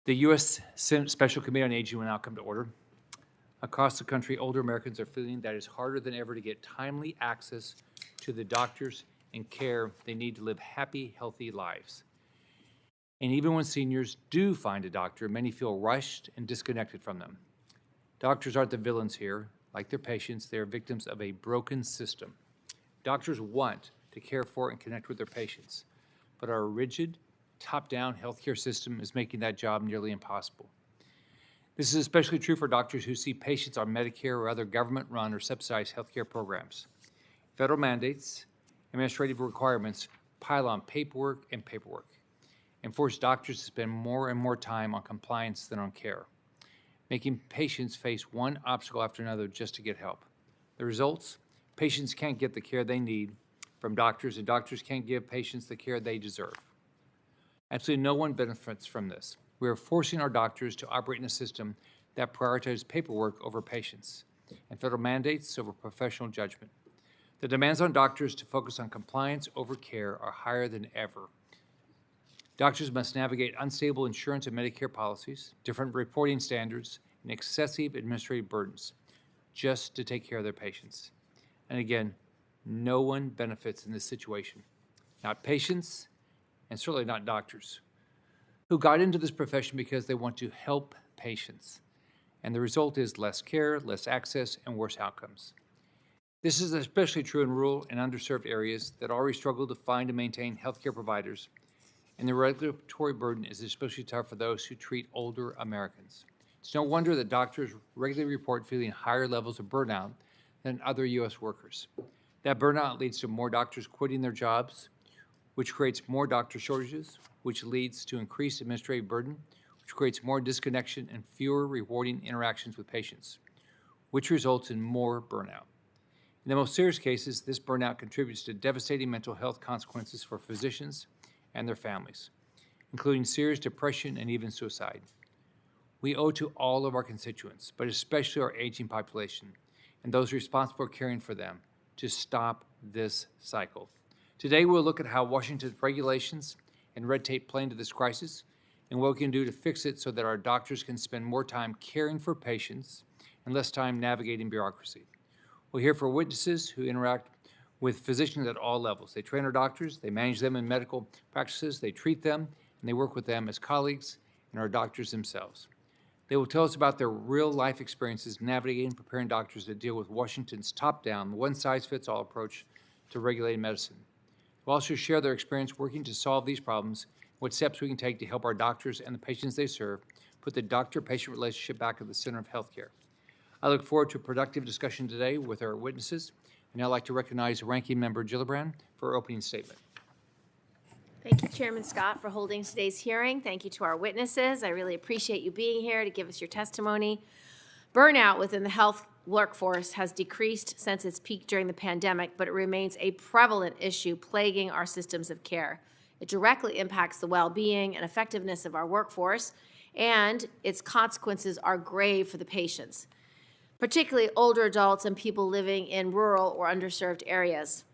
The U.S. Senate Special Committee on Aging will now come to order. Across the country, older Americans are feeling that it's harder than ever to get timely access to the doctors and care they need to live happy, healthy lives. And even when seniors do find a doctor, many feel rushed and disconnected from them. Doctors aren't the villains here. Like their patients, they are victims of a broken system. Doctors want to care for and connect with their patients, but our rigid, top-down healthcare system is making that job nearly impossible. This is especially true for doctors who see patients on Medicare or other government-run or subsidized healthcare programs. Federal mandates, administrative requirements pile on paperwork and force doctors to spend more and more time on compliance than on care, making patients face one obstacle after another just to get help. The results? Patients can't get the care they need from doctors, and doctors can't give patients the care they deserve. Absolutely no one benefits from this. We are forcing our doctors to operate in a system that prioritizes paperwork over patients and federal mandates over professional judgment. The demands on doctors to focus on compliance over care are higher than ever. Doctors must navigate unstable insurance and Medicare policies, different reporting standards, and excessive administrative burdens just to take care of their patients. And again, no one benefits in this situation. Not patients, and certainly not doctors, who got into this profession because they want to help patients. And the result is less care, less access, and worse outcomes. This is especially true in rural and underserved areas that already struggle to find and maintain healthcare providers, and the regulatory burden is especially tough for those who treat older Americans. It's no wonder that doctors regularly report feeling higher levels of burnout than other U.S. workers. That burnout leads to more doctors quitting their jobs, which creates more doctor shortages, which leads to increased administrative burden, which creates more disconnection and fewer rewarding interactions with patients, which results in more burnout. In the most serious cases, this burnout contributes to devastating mental health consequences for physicians and their families, including serious depression and even suicide. We owe to all of our constituents, but especially our aging population and those responsible for caring for them, to stop this cycle. Today, we'll look at how Washington's regulations and red tape play into this crisis and what we can do to fix it so that our doctors can spend more time caring for patients and less time navigating bureaucracy. We'll hear from witnesses who interact with physicians at all levels. They train our doctors, they manage them in medical practices, they treat them, and they work with them as colleagues and our doctors themselves. They will tell us about their real-life experiences navigating and preparing doctors to deal with Washington's top-down, one-size-fits-all approach to regulated medicine. We'll also share their experience working to solve these problems, what steps we can take to help our doctors and the patients they serve put the doctor-patient relationship back at the center of healthcare. I look forward to a productive discussion today with our witnesses, and I'd like to recognize Ranking Member Gillibrand for her opening statement. Thank you, Chairman Scott, for holding today's hearing. Thank you to our witnesses. I really appreciate you being here to give us your testimony. Burnout within the health workforce has decreased since its peak during the pandemic, but it remains a prevalent issue plaguing our systems of care. It directly impacts the well-being and effectiveness of our workforce, and its consequences are grave for the patients, particularly older adults and people living in rural or underserved areas.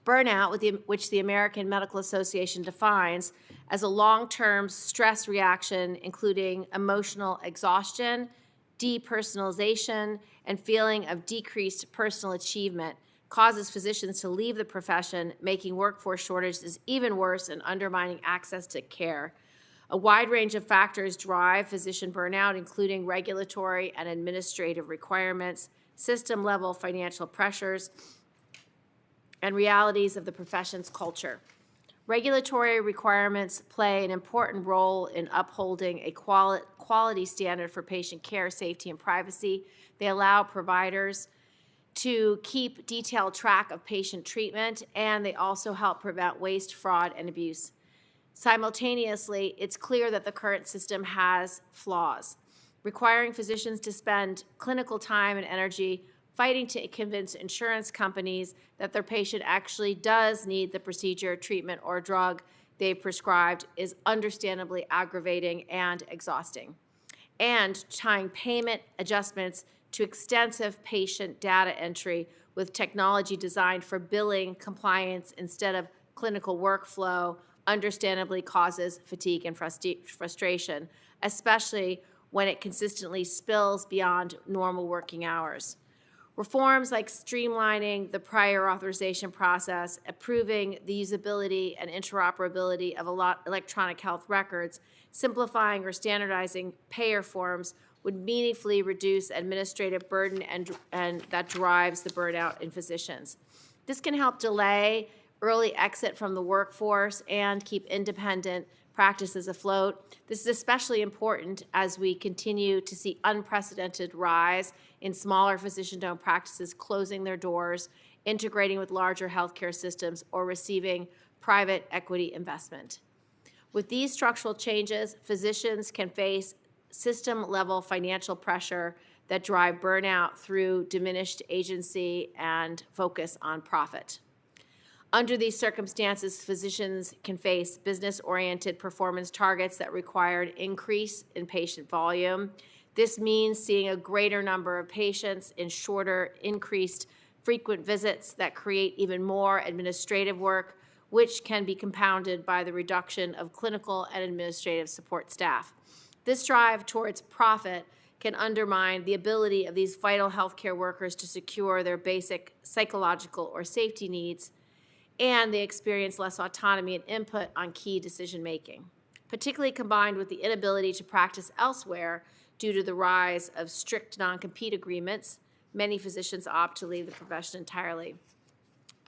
Burnout, which the American Medical Association defines as a long-term stress reaction, including emotional exhaustion, depersonalization, and feeling of decreased personal achievement, causes physicians to leave the profession, making workforce shortages even worse and undermining access to care. A wide range of factors drive physician burnout, including regulatory and administrative requirements, system-level financial pressures, and realities of the profession's culture. Regulatory requirements play an important role in upholding a quality standard for patient care, safety, and privacy. They allow providers to keep detailed track of patient treatment, and they also help prevent waste, fraud, and abuse. Simultaneously, it's clear that the current system has flaws, requiring physicians to spend clinical time and energy fighting to convince insurance companies that their patient actually does need the procedure, treatment, or drug they've prescribed is understandably aggravating and exhausting. And tying payment adjustments to extensive patient data entry with technology designed for billing compliance instead of clinical workflow understandably causes fatigue and frustration, especially when it consistently spills beyond normal working hours. Reforms like streamlining the prior authorization process, improving the usability and interoperability of electronic health records, simplifying or standardizing payer forms would meaningfully reduce administrative burden and that drives the burnout in physicians. This can help delay early exit from the workforce and keep independent practices afloat. This is especially important as we continue to see unprecedented rise in smaller physician-owned practices closing their doors, integrating with larger healthcare systems, or receiving private equity investment. With these structural changes, physicians can face system-level financial pressure that drive burnout through diminished agency and focus on profit. Under these circumstances, physicians can face business-oriented performance targets that require an increase in patient volume. This means seeing a greater number of patients in shorter, increased frequent visits that create even more administrative work, which can be compounded by the reduction of clinical and administrative support staff. This drive towards profit can undermine the ability of these vital healthcare workers to secure their basic psychological or safety needs, and they experience less autonomy and input on key decision-making, particularly combined with the inability to practice elsewhere due to the rise of strict non-compete agreements. Many physicians opt to leave the profession entirely.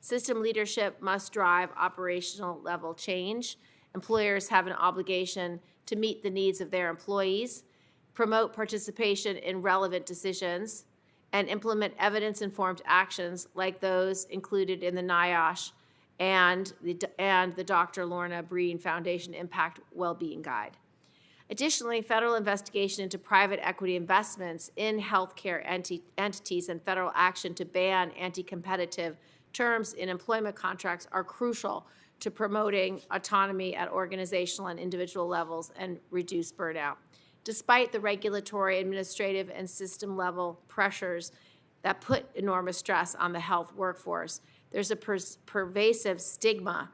System leadership must drive operational level change. Employers have an obligation to meet the needs of their employees, promote participation in relevant decisions, and implement evidence-informed actions like those included in the NIOSH and the Dr. Lorna Breen Foundation Impact Wellbeing Guide. Additionally, federal investigation into private equity investments in healthcare entities and federal action to ban anti-competitive terms in employment contracts are crucial to promoting autonomy at organizational and individual levels and reduce burnout. Despite the regulatory, administrative, and system-level pressures that put enormous stress on the health workforce, there's a pervasive stigma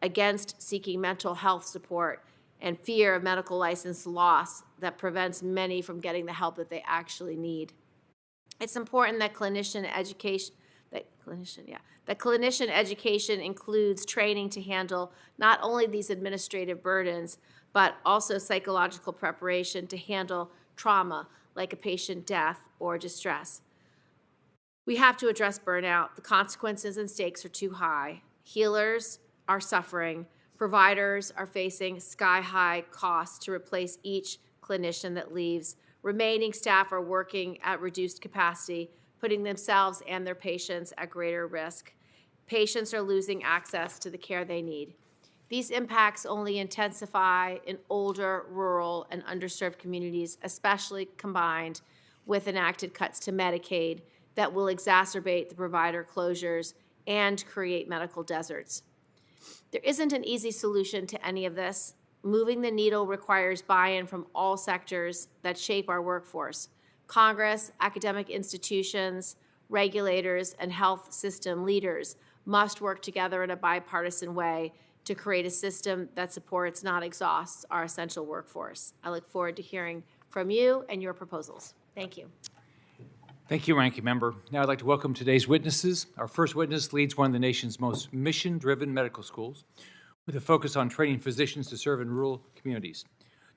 against seeking mental health support and fear of medical license loss that prevents many from getting the help that they actually need. It's important that clinician education includes training to handle not only these administrative burdens, but also psychological preparation to handle trauma like a patient death or distress. We have to address burnout. The consequences and stakes are too high. Healers are suffering. Providers are facing sky-high costs to replace each clinician that leaves. Remaining staff are working at reduced capacity, putting themselves and their patients at greater risk. Patients are losing access to the care they need. These impacts only intensify in older, rural, and underserved communities, especially combined with enacted cuts to Medicaid that will exacerbate the provider closures and create medical deserts. There isn't an easy solution to any of this. Moving the needle requires buy-in from all sectors that shape our workforce. Congress, academic institutions, regulators, and health system leaders must work together in a bipartisan way to create a system that supports, not exhausts, our essential workforce. I look forward to hearing from you and your proposals. Thank you. Thank you, Ranking Member. Now I'd like to welcome today's witnesses. Our first witness leads one of the nation's most mission-driven medical schools with a focus on training physicians to serve in rural communities.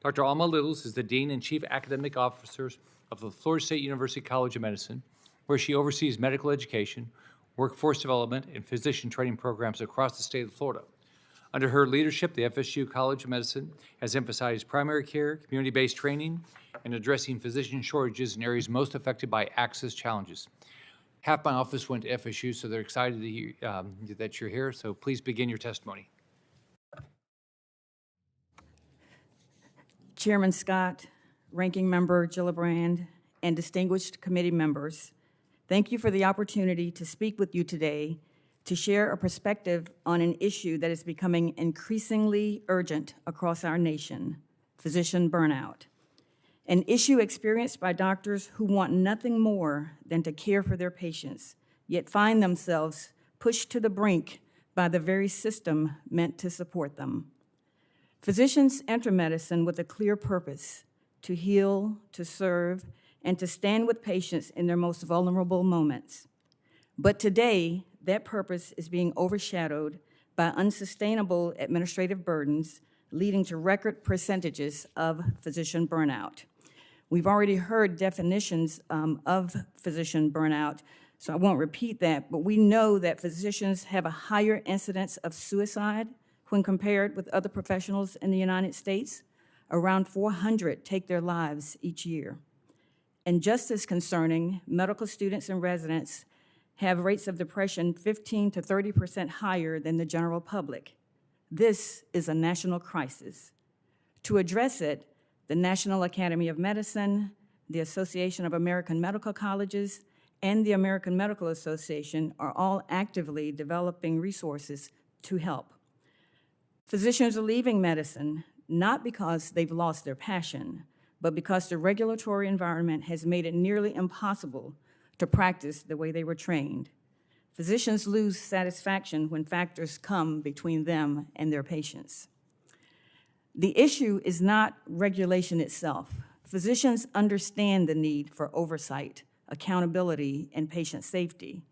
Dr. Alma Littles is the Dean and Chief Academic Officer of the Florida State University College of Medicine, where she oversees medical education, workforce development, and physician training programs across the state of Florida. Under her leadership, the FSU College of Medicine has emphasized primary care, community-based training, and addressing physician shortages in areas most affected by access challenges. Half my office went to FSU, so they're excited to hear, that you're here, so please begin your testimony. Chairman Scott, Ranking Member Gillibrand, and distinguished committee members, thank you for the opportunity to speak with you today to share a perspective on an issue that is becoming increasingly urgent across our nation, physician burnout. An issue experienced by doctors who want nothing more than to care for their patients, yet find themselves pushed to the brink by the very system meant to support them. Physicians enter medicine with a clear purpose: to heal, to serve, and to stand with patients in their most vulnerable moments. But today, that purpose is being overshadowed by unsustainable administrative burdens, leading to record percentages of physician burnout. We've already heard definitions of physician burnout, so I won't repeat that, but we know that physicians have a higher incidence of suicide when compared with other professionals in the United States. Around 400 take their lives each year. And just as concerning, medical students and residents have rates of depression 15 to 30% higher than the general public. This is a national crisis. To address it, the National Academy of Medicine, the Association of American Medical Colleges, and the American Medical Association are all actively developing resources to help. Physicians are leaving medicine not because they've lost their passion, but because the regulatory environment has made it nearly impossible to practice the way they were trained. Physicians lose satisfaction when factors come between them and their patients. The issue is not regulation itself. Physicians understand the need for oversight, accountability, and patient safety.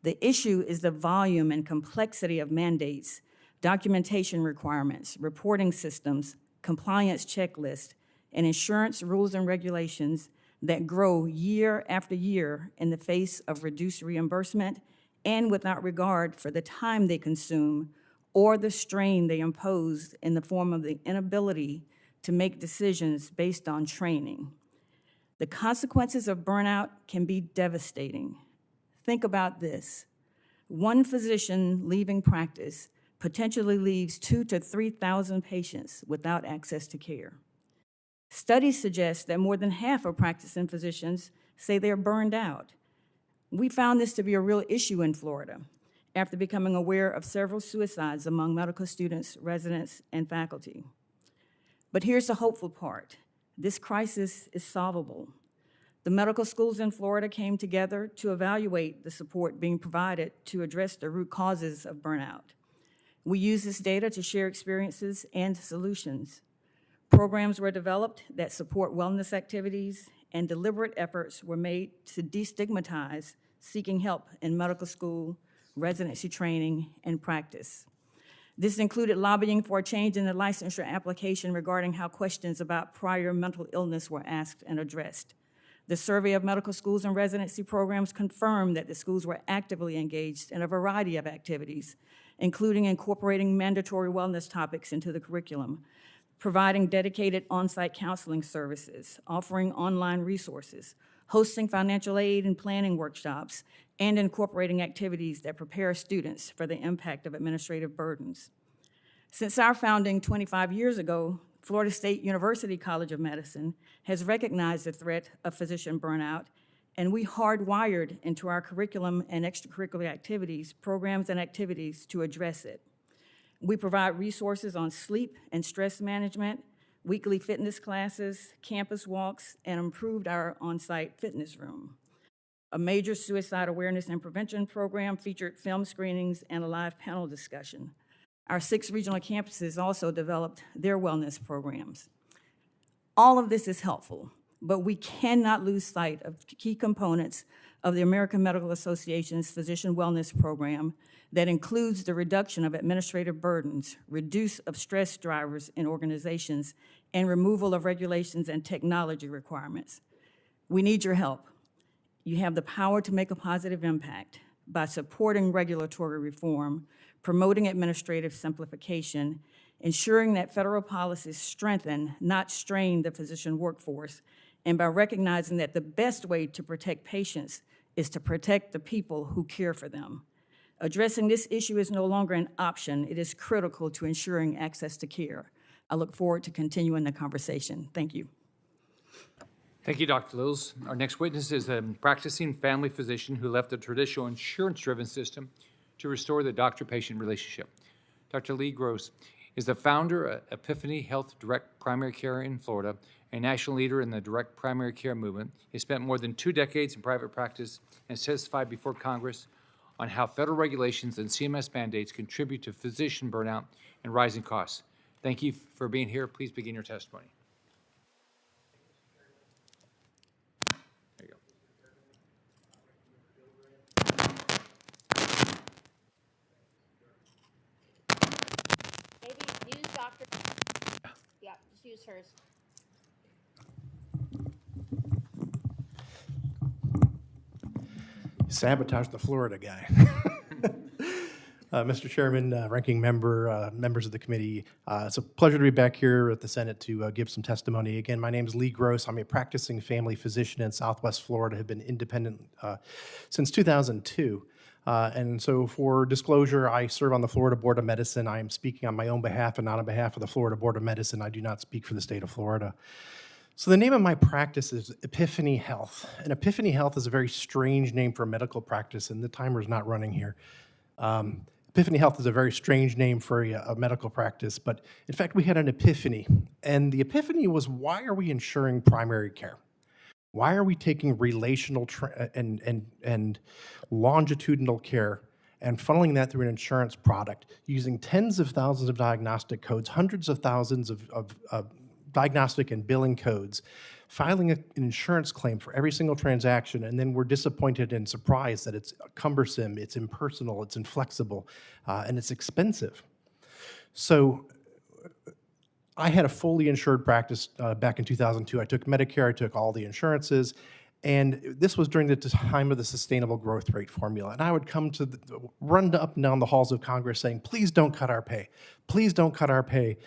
The issue is the volume and complexity of mandates, documentation requirements, reporting systems, compliance checklists, and insurance rules and regulations that grow year after year in the face of reduced reimbursement and without regard for the time they consume or the strain they impose in the form of the inability to make decisions based on training. The consequences of burnout can be devastating. Think about this. One physician leaving practice potentially leaves 2,000 to 3,000 patients without access to care. Studies suggest that more than half of practicing physicians say they're burned out. We found this to be a real issue in Florida after becoming aware of several suicides among medical students, residents, and faculty. But here's the hopeful part. This crisis is solvable. The medical schools in Florida came together to evaluate the support being provided to address the root causes of burnout. We use this data to share experiences and solutions. Programs were developed that support wellness activities, and deliberate efforts were made to destigmatize seeking help in medical school, residency training, and practice. This included lobbying for a change in the licensure application regarding how questions about prior mental illness were asked and addressed. The survey of medical schools and residency programs confirmed that the schools were actively engaged in a variety of activities, including incorporating mandatory wellness topics into the curriculum, providing dedicated on-site counseling services, offering online resources, hosting financial aid and planning workshops, and incorporating activities that prepare students for the impact of administrative burdens. Since our founding 25 years ago, Florida State University College of Medicine has recognized the threat of physician burnout, and we hardwired into our curriculum and extracurricular activities programs and activities to address it. We provide resources on sleep and stress management, weekly fitness classes, campus walks, and improved our on-site fitness room. A major suicide awareness and prevention program featured film screenings and a live panel discussion. Our 6 regional campuses also developed their wellness programs. All of this is helpful, but we cannot lose sight of key components of the American Medical Association's physician wellness program that includes the reduction of administrative burdens, reduce of stress drivers in organizations, and removal of regulations and technology requirements. We need your help. You have the power to make a positive impact by supporting regulatory reform, promoting administrative simplification, ensuring that federal policies strengthen, not strain the physician workforce, and by recognizing that the best way to protect patients is to protect the people who care for them. Addressing this issue is no longer an option. It is critical to ensuring access to care. I look forward to continuing the conversation. Thank you. Thank you, Dr. Lills. Our next witness is a practicing family physician who left the traditional insurance-driven system to restore the doctor-patient relationship. Dr. Lee Gross is the founder of Epiphany Health Direct Primary Care in Florida, a national leader in the direct primary care movement. He spent more than 2 decades in private practice and testified before Congress on how federal regulations and CMS mandates contribute to physician burnout and rising costs. Thank you for being here. Please begin your testimony. There you go. Maybe use Dr. Yeah, just use hers. Sabotage the Florida guy. Mr. Chairman, ranking member, members of the committee, it's a pleasure to be back here at the Senate to give some testimony. Again, my name is Lee Gross. I'm a practicing family physician in Southwest Florida, have been independent since 2002. And so for disclosure, I serve on the Florida Board of Medicine. I am speaking on my own behalf and not on behalf of the Florida Board of Medicine. I do not speak for the state of Florida. So the name of my practice is Epiphany Health. And Epiphany Health is a very strange name for a medical practice, and the timer's not running here. Epiphany Health is a very strange name for a medical practice, but in fact, we had an epiphany. And the epiphany was, why are we insuring primary care? Why are we taking relational and longitudinal care and funneling that through an insurance product using tens of thousands of diagnostic codes, hundreds of thousands of diagnostic and billing codes, filing an insurance claim for every single transaction, and then we're disappointed and surprised that it's cumbersome, it's impersonal, it's inflexible, and it's expensive. So I had a fully insured practice back in 2002. I took Medicare, I took all the insurances, and this was during the time of the sustainable growth rate formula. And I would come to run up and down the halls of Congress saying, please don't cut our pay. Please don't cut our pay.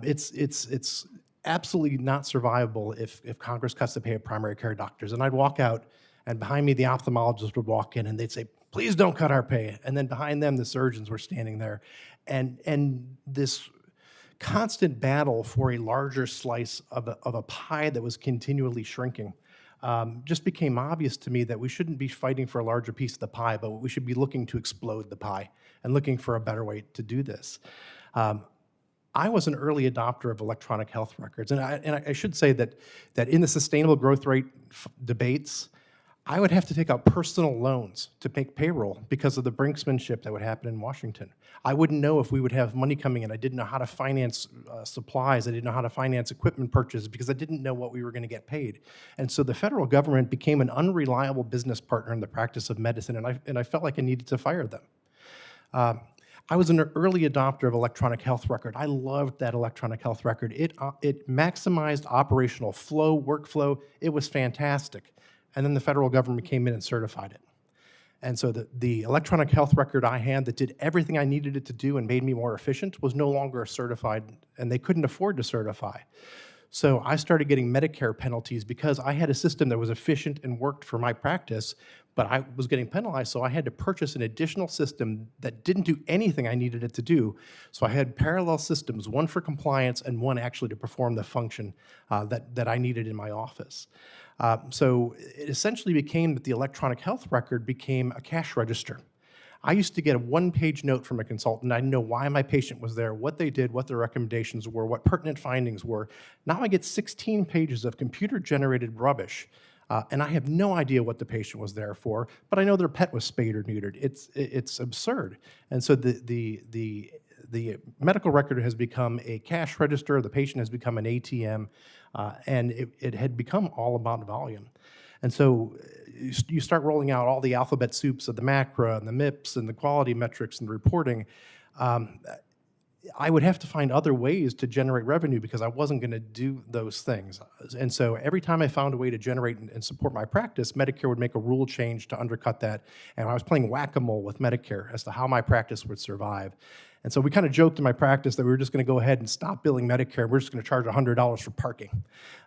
It's absolutely not survivable if Congress cuts the pay of primary care doctors. And I'd walk out, and behind me, the ophthalmologist would walk in, and they'd say, please don't cut our pay. And then behind them, the surgeons were standing there. And this constant battle for a larger slice of a pie that was continually shrinking just became obvious to me that we shouldn't be fighting for a larger piece of the pie, but we should be looking to explode the pie and looking for a better way to do this. I was an early adopter of electronic health records, and I should say that in the sustainable growth rate debates, I would have to take out personal loans to make payroll because of the brinksmanship that would happen in Washington. I wouldn't know if we would have money coming in. I didn't know how to finance supplies. I didn't know how to finance equipment purchases because I didn't know what we were going to get paid. And so the federal government became an unreliable business partner in the practice of medicine, and I felt like I needed to fire them. I was an early adopter of electronic health record. I loved that electronic health record. It maximized operational flow, workflow. It was fantastic. And then the federal government came in and certified it. And so the electronic health record I had that did everything I needed it to do and made me more efficient was no longer certified, and they couldn't afford to certify. So I started getting Medicare penalties because I had a system that was efficient and worked for my practice, but I was getting penalized, so I had to purchase an additional system that didn't do anything I needed it to do. So I had parallel systems, one for compliance and one actually to perform the function that I needed in my office. So it essentially became that the electronic health record became a cash register. I used to get a one-page note from a consultant. I didn't know why my patient was there, what they did, what their recommendations were, what pertinent findings were. Now I get 16 pages of computer-generated rubbish, and I have no idea what the patient was there for, but I know their pet was spayed or neutered. It's absurd. And so the medical record has become a cash register, the patient has become an ATM, and it had become all about volume. And so you start rolling out all the alphabet soups of the macro and the MIPS and the quality metrics and the reporting. I would have to find other ways to generate revenue because I wasn't going to do those things. And so every time I found a way to generate and support my practice, Medicare would make a rule change to undercut that. And I was playing whack-a-mole with Medicare as to how my practice would survive. And so we kind of joked in my practice that we were just going to go ahead and stop billing Medicare. We're just going to charge $100 for parking.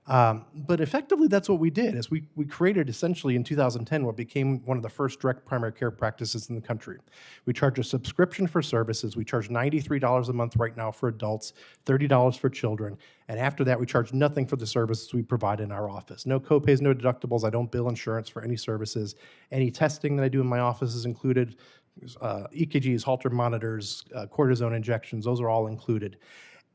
But effectively, that's what we did. Is we created essentially in 2010 what became one of the first direct primary care practices in the country. We charge a subscription for services. We charge $93 a month right now for adults, $30 for children. And after that, we charge nothing for the services we provide in our office. No copays, no deductibles. I don't bill insurance for any services. Any testing that I do in my office is included. EKGs, Holter monitors, cortisone injections, those are all included.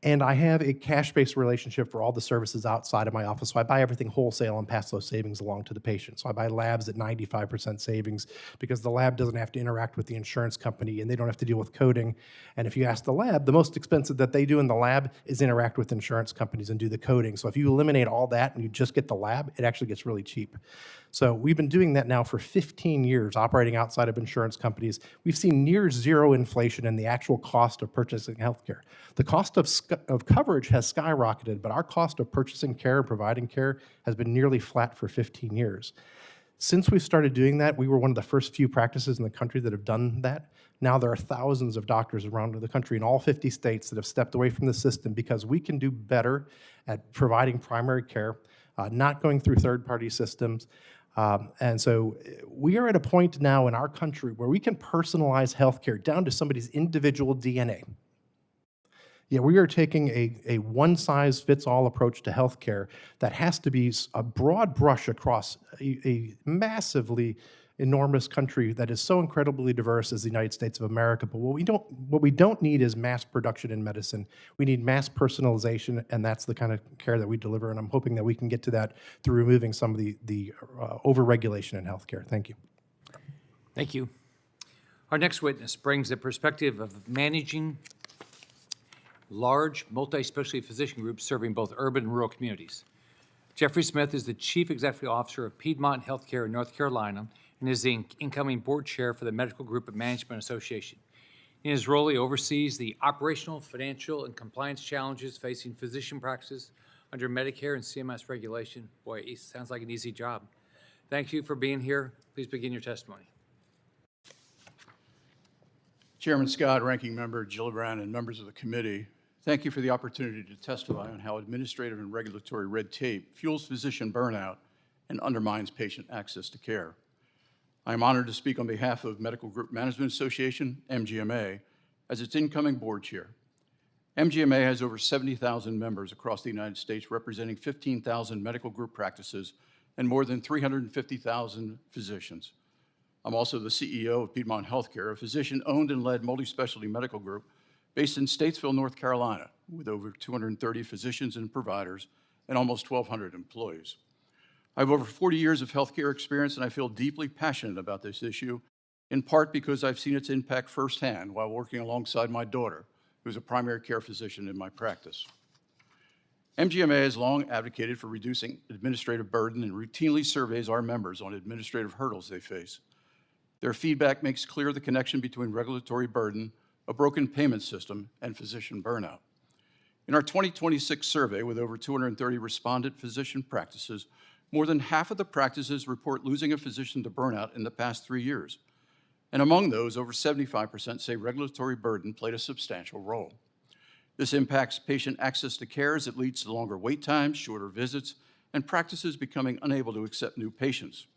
And I have a cash-based relationship for all the services outside of my office. So I buy everything wholesale and pass those savings along to the patient. So I buy labs at 95% savings because the lab doesn't have to interact with the insurance company and they don't have to deal with coding. And if you ask the lab, the most expensive that they do in the lab is interact with insurance companies and do the coding. So if you eliminate all that and you just get the lab, it actually gets really cheap. So we've been doing that now for 15 years, operating outside of insurance companies. We've seen near zero inflation in the actual cost of purchasing healthcare. The cost of coverage has skyrocketed, but our cost of purchasing care and providing care has been nearly flat for 15 years. Since we started doing that, we were one of the first few practices in the country that have done that. Now there are thousands of doctors around the country in all 50 states that have stepped away from the system because we can do better at providing primary care, not going through third-party systems. And so we are at a point now in our country where we can personalize healthcare down to somebody's individual DNA. Yeah, we are taking a one-size-fits-all approach to healthcare that has to be a broad brush across a massively enormous country that is so incredibly diverse as the United States of America. But what we don't need is mass production in medicine. We need mass personalization, and that's the kind of care that we deliver. And I'm hoping that we can get to that through removing some of the over-regulation in healthcare. Thank you. Thank you. Our next witness brings the perspective of managing large multi-specialty physician groups serving both urban and rural communities. Jeffrey Smith is the Chief Executive Officer of Piedmont Healthcare in North Carolina and is the incoming board chair for the Medical Group Management Association. In his role, he oversees the operational, financial, and compliance challenges facing physician practices under Medicare and CMS regulation. Boy, it sounds like an easy job. Thank you for being here. Please begin your testimony. Chairman Scott, Ranking Member Gillibrand, and members of the committee, thank you for the opportunity to testify on how administrative and regulatory red tape fuels physician burnout and undermines patient access to care. I am honored to speak on behalf of Medical Group Management Association, MGMA, as its incoming board chair. MGMA has over 70,000 members across the United States, representing 15,000 medical group practices and more than 350,000 physicians. I'm also the CEO of Piedmont Healthcare, a physician-owned and led multi-specialty medical group based in Statesville, North Carolina, with over 230 physicians and providers and almost 1,200 employees. I have over 40 years of healthcare experience, and I feel deeply passionate about this issue, in part because I've seen its impact firsthand while working alongside my daughter, who's a primary care physician in my practice. MGMA has long advocated for reducing administrative burden and routinely surveys our members on administrative hurdles they face. Their feedback makes clear the connection between regulatory burden, a broken payment system, and physician burnout. In our 2026 survey, with over 230 respondent physician practices, more than half of the practices report losing a physician to burnout in the past 3 years. And among those, over 75% say regulatory burden played a substantial role. This impacts patient access to care as it leads to longer wait times, shorter visits, and practices becoming unable to accept new patients.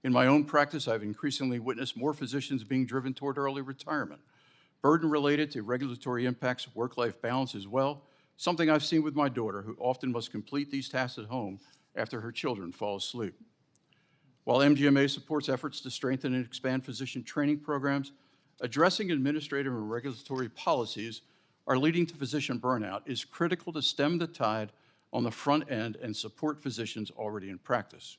In my own practice, I've increasingly witnessed more physicians being driven toward early retirement. Burden related to regulatory impacts of work-life balance as well, something I've seen with my daughter, who often must complete these tasks at home after her children fall asleep. While MGMA supports efforts to strengthen and expand physician training programs, addressing administrative and regulatory policies are leading to physician burnout is critical to stem the tide on the front end and support physicians already in practice.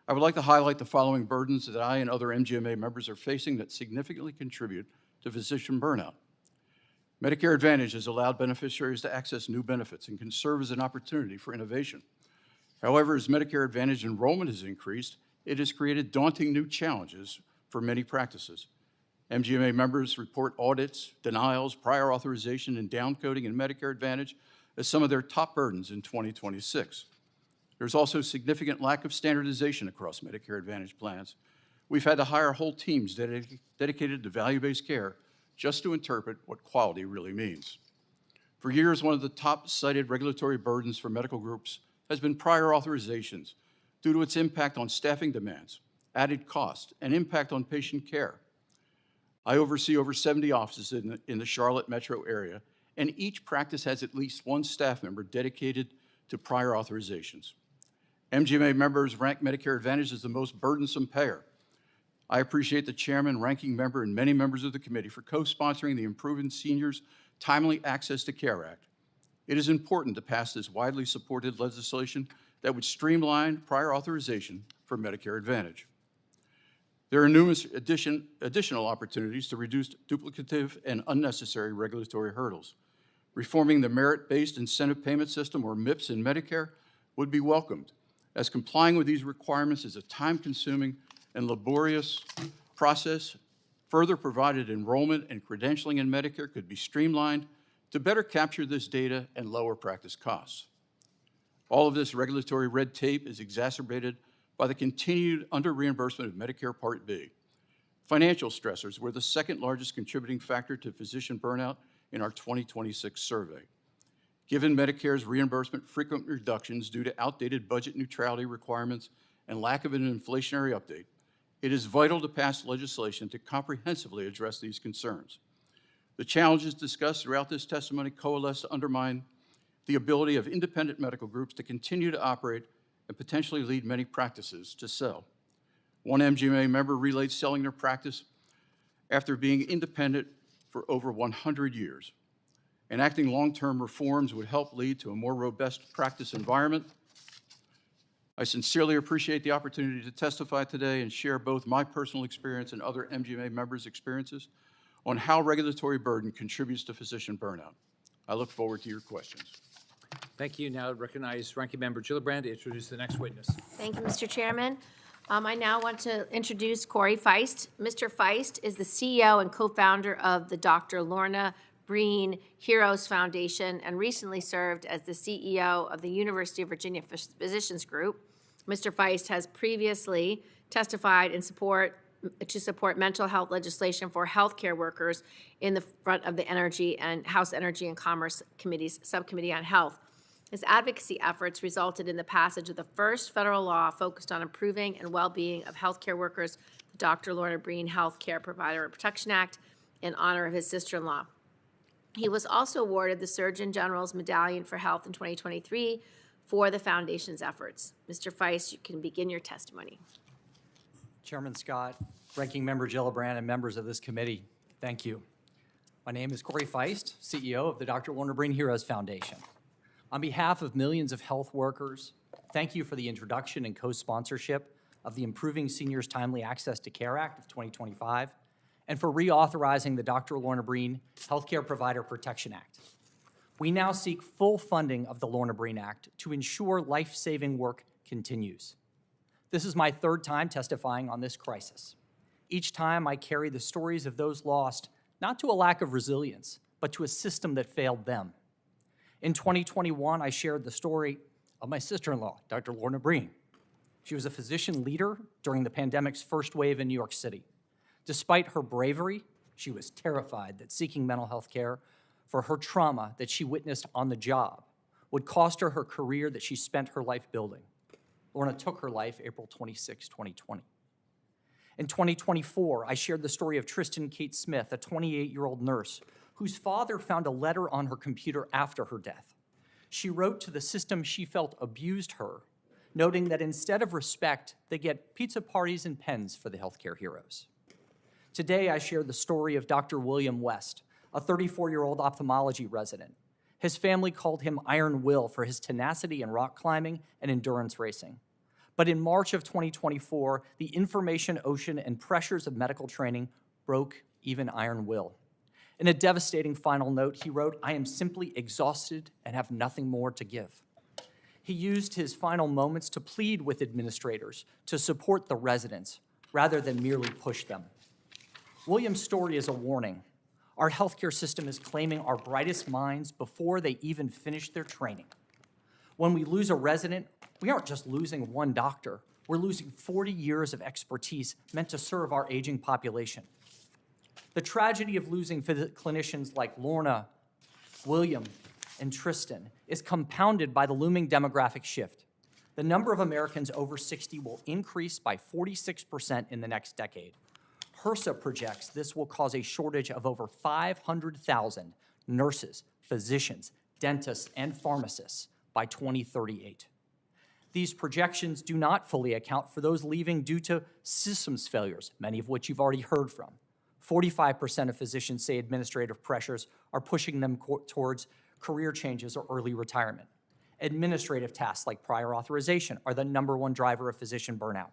I would like to highlight the following burdens that I and other MGMA members are facing that significantly contribute to physician burnout. Medicare Advantage has allowed beneficiaries to access new benefits and can serve as an opportunity for innovation. However, as Medicare Advantage enrollment has increased, it has created daunting new challenges for many practices. MGMA members report audits, denials, prior authorization, and downcoding in Medicare Advantage as some of their top burdens in 2026. There's also significant lack of standardization across Medicare Advantage plans. We've had to hire whole teams dedicated to value-based care just to interpret what quality really means. For years, one of the top cited regulatory burdens for medical groups has been prior authorizations due to its impact on staffing demands, added cost, and impact on patient care. I oversee over 70 offices in the Charlotte metro area, and each practice has at least one staff member dedicated to prior authorizations. MGMA members rank Medicare Advantage as the most burdensome payer. I appreciate the chairman, ranking member, and many members of the committee for co-sponsoring the Improving Seniors Timely Access to Care Act. It is important to pass this widely supported legislation that would streamline prior authorization for Medicare Advantage. There are numerous additional opportunities to reduce duplicative and unnecessary regulatory hurdles. Reforming the merit-based incentive payment system, or MIPS, in Medicare would be welcomed, as complying with these requirements is a time-consuming and laborious process. Further, provided enrollment and credentialing in Medicare could be streamlined to better capture this data and lower practice costs. All of this regulatory red tape is exacerbated by the continued under-reimbursement of Medicare Part B. Financial stressors were the second largest contributing factor to physician burnout in our 2026 survey. Given Medicare's reimbursement frequent reductions due to outdated budget neutrality requirements and lack of an inflationary update, it is vital to pass legislation to comprehensively address these concerns. The challenges discussed throughout this testimony coalesce to undermine the ability of independent medical groups to continue to operate and potentially lead many practices to sell. One MGMA member relayed selling their practice after being independent for over 100 years. Enacting long-term reforms would help lead to a more robust practice environment. I sincerely appreciate the opportunity to testify today and share both my personal experience and other MGMA members' experiences on how regulatory burden contributes to physician burnout. I look forward to your questions. Thank you. Now recognize Ranking Member Gillibrand to introduce the next witness. Thank you, Mr. Chairman. I now want to introduce Corey Feist. Mr. Feist is the CEO and co-founder of the Dr. Lorna Breen Heroes Foundation and recently served as the CEO of the University of Virginia Physicians Group. Mr. Feist has previously testified to support mental health legislation for healthcare workers in the front of the House Energy and Commerce Committee's Subcommittee on Health. His advocacy efforts resulted in the passage of the first federal law focused on improving and well-being of healthcare workers, the Dr. Lorna Breen Healthcare Provider Protection Act, in honor of his sister-in-law. He was also awarded the Surgeon General's Medallion for Health in 2023 for the foundation's efforts. Mr. Feist, you can begin your testimony. Chairman Scott, Ranking Member Gillibrand, and members of this committee, thank you. My name is Corey Feist, CEO of the Dr. Lorna Breen Heroes Foundation. On behalf of millions of health workers, thank you for the introduction and co-sponsorship of the Improving Seniors Timely Access to Care Act of 2025, and for reauthorizing the Dr. Lorna Breen Healthcare Provider Protection Act. We now seek full funding of the Lorna Breen Act to ensure life-saving work continues. This is my third time testifying on this crisis. Each time I carry the stories of those lost, not to a lack of resilience, but to a system that failed them. In 2021, I shared the story of my sister-in-law, Dr. Lorna Breen. She was a physician leader during the pandemic's first wave in New York City. Despite her bravery, she was terrified that seeking mental health care for her trauma that she witnessed on the job would cost her her career that she spent her life building. Lorna took her life April 26, 2020. In 2024, I shared the story of Tristan Kate Smith, a 28-year-old nurse whose father found a letter on her computer after her death. She wrote to the system she felt abused her, noting that instead of respect, they get pizza parties and pens for the healthcare heroes. Today, I share the story of Dr. William West, a 34-year-old ophthalmology resident. His family called him Iron Will for his tenacity in rock climbing and endurance racing. But in March of 2024, the information ocean and pressures of medical training broke even Iron Will. In a devastating final note, he wrote, "I am simply exhausted and have nothing more to give." He used his final moments to plead with administrators to support the residents rather than merely push them. William's story is a warning. Our healthcare system is claiming our brightest minds before they even finish their training. When we lose a resident, we aren't just losing one doctor. We're losing 40 years of expertise meant to serve our aging population. The tragedy of losing clinicians like Lorna, William, and Tristan is compounded by the looming demographic shift. The number of Americans over 60 will increase by 46% in the next decade. HRSA projects this will cause a shortage of over 500,000 nurses, physicians, dentists, and pharmacists by 2038. These projections do not fully account for those leaving due to systems failures, many of which you've already heard from. 45% of physicians say administrative pressures are pushing them towards career changes, or early retirement. Administrative tasks like prior authorization are the #1 driver of physician burnout.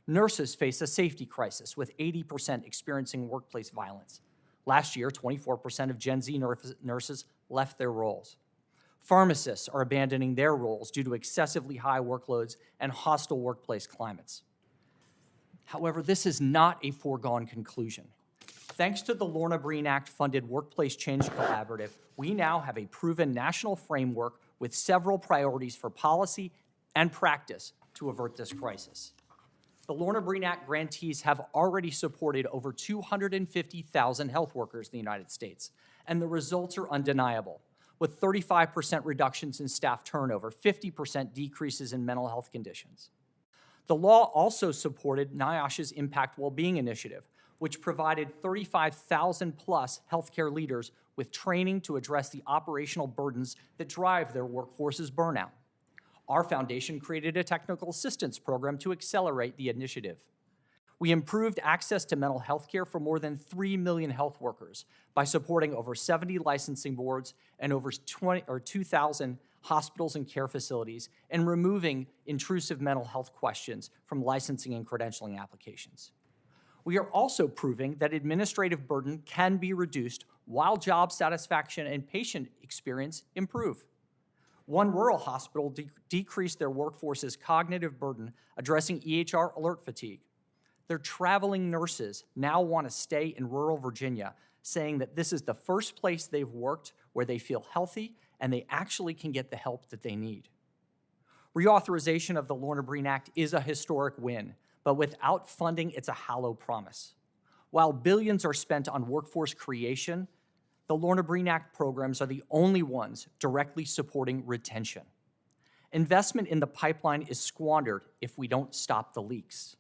Nurses face a safety crisis, with 80% experiencing workplace violence. Last year, 24% of Gen Z nurses left their roles. Pharmacists are abandoning their roles due to excessively high workloads and hostile workplace climates. However, this is not a foregone conclusion. Thanks to the Lorna Breen Act-funded Workplace Change Collaborative, we now have a proven national framework with several priorities for policy and practice to avert this crisis. The Lorna Breen Act grantees have already supported over 250,000 health workers in the United States, and the results are undeniable, with 35% reductions in staff turnover, 50% decreases in mental health conditions. The law also supported NIOSH's Impact Wellbeing Initiative, which provided 35,000 plus healthcare leaders with training to address the operational burdens that drive their workforce's burnout. Our foundation created a technical assistance program to accelerate the initiative. We improved access to mental health care for more than 3 million health workers by supporting over 70 licensing boards and over 2,000 hospitals and care facilities, and removing intrusive mental health questions from licensing and credentialing applications. We are also proving that administrative burden can be reduced while job satisfaction and patient experience improve. One rural hospital decreased their workforce's cognitive burden addressing EHR alert fatigue. Their traveling nurses now want to stay in rural Virginia, saying that this is the first place they've worked where they feel healthy and they actually can get the help that they need. Reauthorization of the Lorna Breen Act is a historic win, but without funding, it's a hollow promise. While billions are spent on workforce creation, the Lorna Breen Act programs are the only ones directly supporting retention. Investment in the pipeline is squandered if we don't stop the leaks.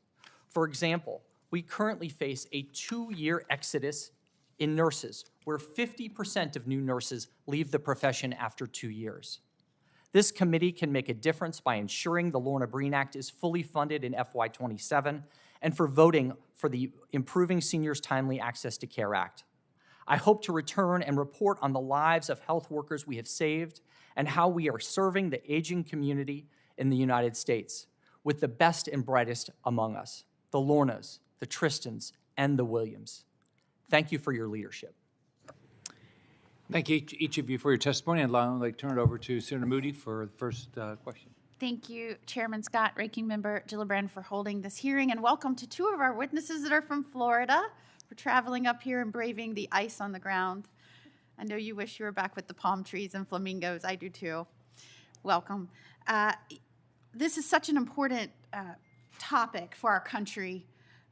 For example, we currently face a 2-year exodus in nurses, where 50% of new nurses leave the profession after 2 years. This committee can make a difference by ensuring the Lorna Breen Act is fully funded in FY27 and for voting for the Improving Seniors Timely Access to Care Act. I hope to return and report on the lives of health workers we have saved and how we are serving the aging community in the United States with the best and brightest among us, the Lornas, the Tristans, and the Williams. Thank you for your leadership. Thank you, each of you, for your testimony. And I'd like to turn it over to Senator Moody for the first question. Thank you, Chairman Scott, Ranking Member Gillibrand, for holding this hearing, and welcome to 2 of our witnesses that are from Florida for traveling up here and braving the ice on the ground. I know you wish you were back with the palm trees and flamingos. I do too. Welcome. This is such an important topic for our country,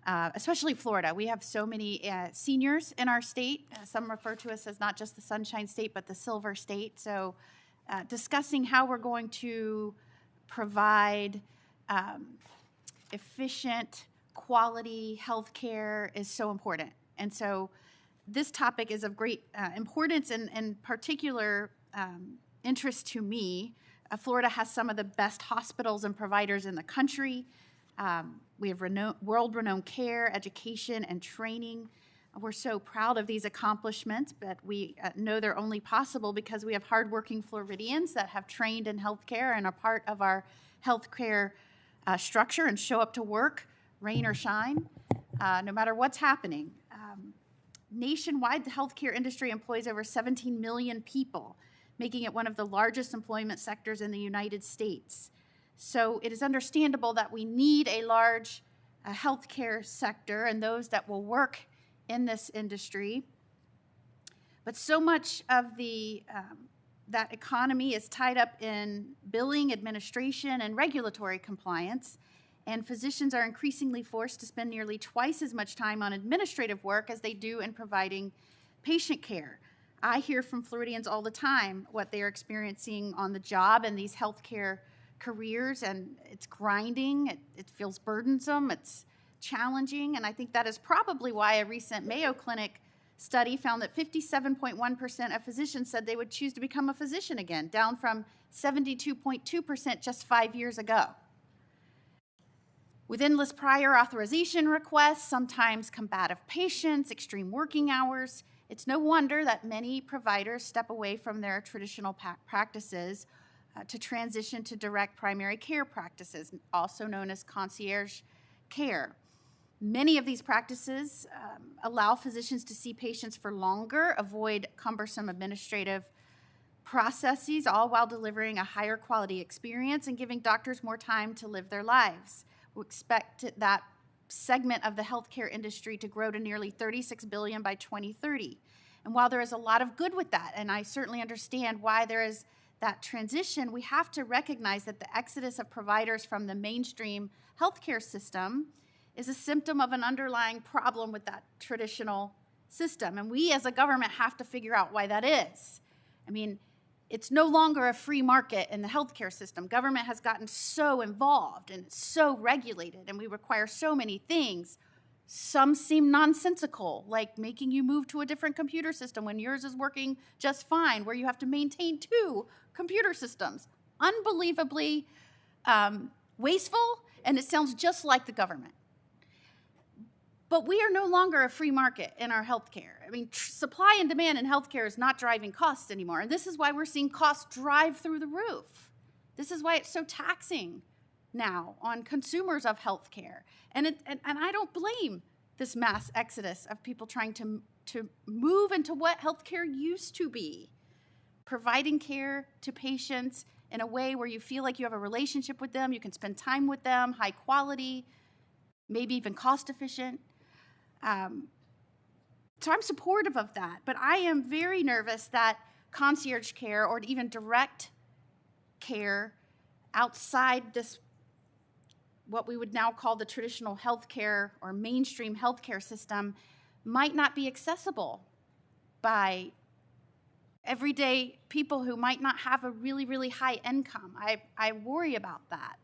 especially Florida. We have so many seniors in our state. Some refer to us as not just the Sunshine State, but the Silver State. So discussing how we're going to provide efficient, quality health care is so important. And so this topic is of great importance and particular interest to me. Florida has some of the best hospitals and providers in the country. We have world-renowned care, education, and training. We're so proud of these accomplishments, but we know they're only possible because we have hardworking Floridians that have trained in healthcare and are part of our healthcare structure and show up to work, rain or shine, no matter what's happening. Nationwide, the healthcare industry employs over 17 million people, making it one of the largest employment sectors in the United States. So it is understandable that we need a large healthcare sector and those that will work in this industry. But so much of that economy is tied up in billing, administration, and regulatory compliance, and physicians are increasingly forced to spend nearly twice as much time on administrative work as they do in providing patient care. I hear from Floridians all the time what they're experiencing on the job in these healthcare careers, and it's grinding, it feels burdensome, it's challenging, and I think that is probably why a recent Mayo Clinic study found that 57.1% of physicians said they would choose to become a physician again, down from 72.2% just 5 years ago. With endless prior authorization requests, sometimes combative patients, extreme working hours, It's no wonder that many providers step away from their traditional practices to transition to direct primary care practices, also known as concierge care. Many of these practices allow physicians to see patients for longer, avoid cumbersome administrative processes, all while delivering a higher quality experience and giving doctors more time to live their lives. We expect that segment of the healthcare industry to grow to nearly $36 billion by 2030. And while there is a lot of good with that, and I certainly understand why there is that transition, we have to recognize that the exodus of providers from the mainstream healthcare system is a symptom of an underlying problem with that traditional system. And we as a government have to figure out why that is. I mean, it's no longer a free market in the healthcare system. Government has gotten so involved and so regulated, and we require so many things. Some seem nonsensical, like making you move to a different computer system when yours is working just fine, where you have to maintain 2 computer systems. Unbelievably wasteful, and it sounds just like the government. But we are no longer a free market in our healthcare. I mean, supply and demand in healthcare is not driving costs anymore. And this is why we're seeing costs drive through the roof. This is why it's so taxing now on consumers of healthcare. And I don't blame this mass exodus of people trying to move into what healthcare used to be, providing care to patients in a way where you feel like you have a relationship with them, you can spend time with them, high quality, maybe even cost efficient. So I'm supportive of that, but I am very nervous that concierge care or even direct care outside this, what we would now call the traditional healthcare or mainstream healthcare system, might not be accessible by everyday people who might not have a really, really high income. I worry about that.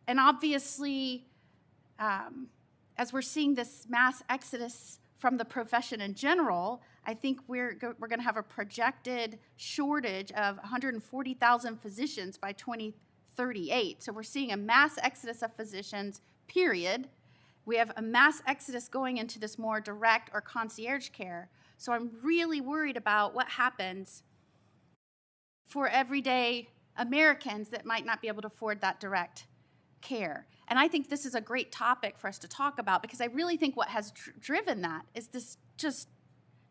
And obviously, as we're seeing this mass exodus from the profession in general, I think we're going to have a projected shortage of 140,000 physicians by 2038. So we're seeing a mass exodus of physicians, period. We have a mass exodus going into this more direct or concierge care. So I'm really worried about what happens for everyday Americans that might not be able to afford that direct care. And I think this is a great topic for us to talk about, because I really think what has driven that is this just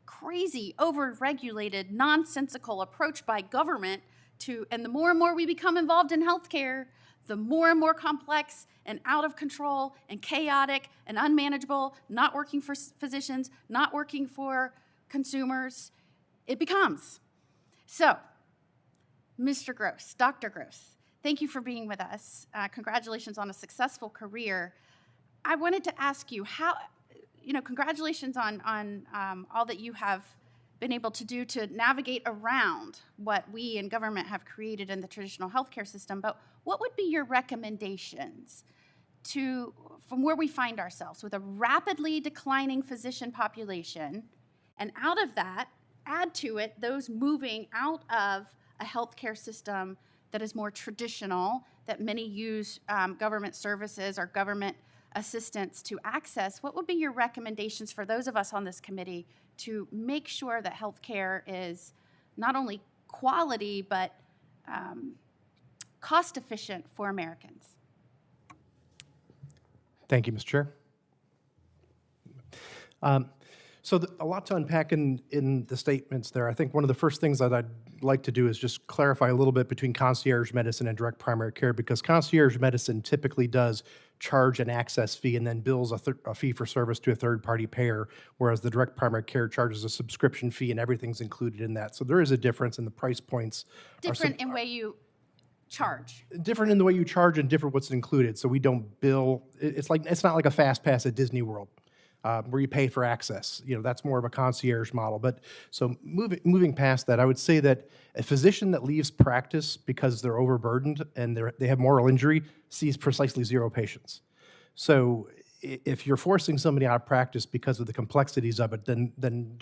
crazy, over-regulated, nonsensical approach by government to, and the more and more we become involved in healthcare, the more and more complex and out of control and chaotic and unmanageable, not working for physicians, not working for consumers, it becomes. So, Mr. Gross, Dr. Gross, thank you for being with us. Congratulations on a successful career. I wanted to ask you how, congratulations on all that you have been able to do to navigate around what we in government have created in the traditional healthcare system, but what would be your recommendations from where we find ourselves with a rapidly declining physician population, and out of that, add to it those moving out of a healthcare system that is more traditional, that many use government services or government assistance to access? What would be your recommendations for those of us on this committee to make sure that healthcare is not only quality, but cost efficient for Americans? Thank you, Mr. Chair. So a lot to unpack in the statements there. I think one of the first things that I'd like to do is just clarify a little bit between concierge medicine and direct primary care, because concierge medicine typically does charge an access fee and then bills a fee for service to a third-party payer, whereas the direct primary care charges a subscription fee and everything's included in that. So there is a difference in the price points. Different in way you charge. Different in the way you charge and different what's included. So we don't bill. It's not like a fast pass at Disney World. Where you pay for access. That's more of a concierge model. But so moving past that, I would say that a physician that leaves practice because they're overburdened and they have moral injury sees precisely 0 patients. So if you're forcing somebody out of practice because of the complexities of it, then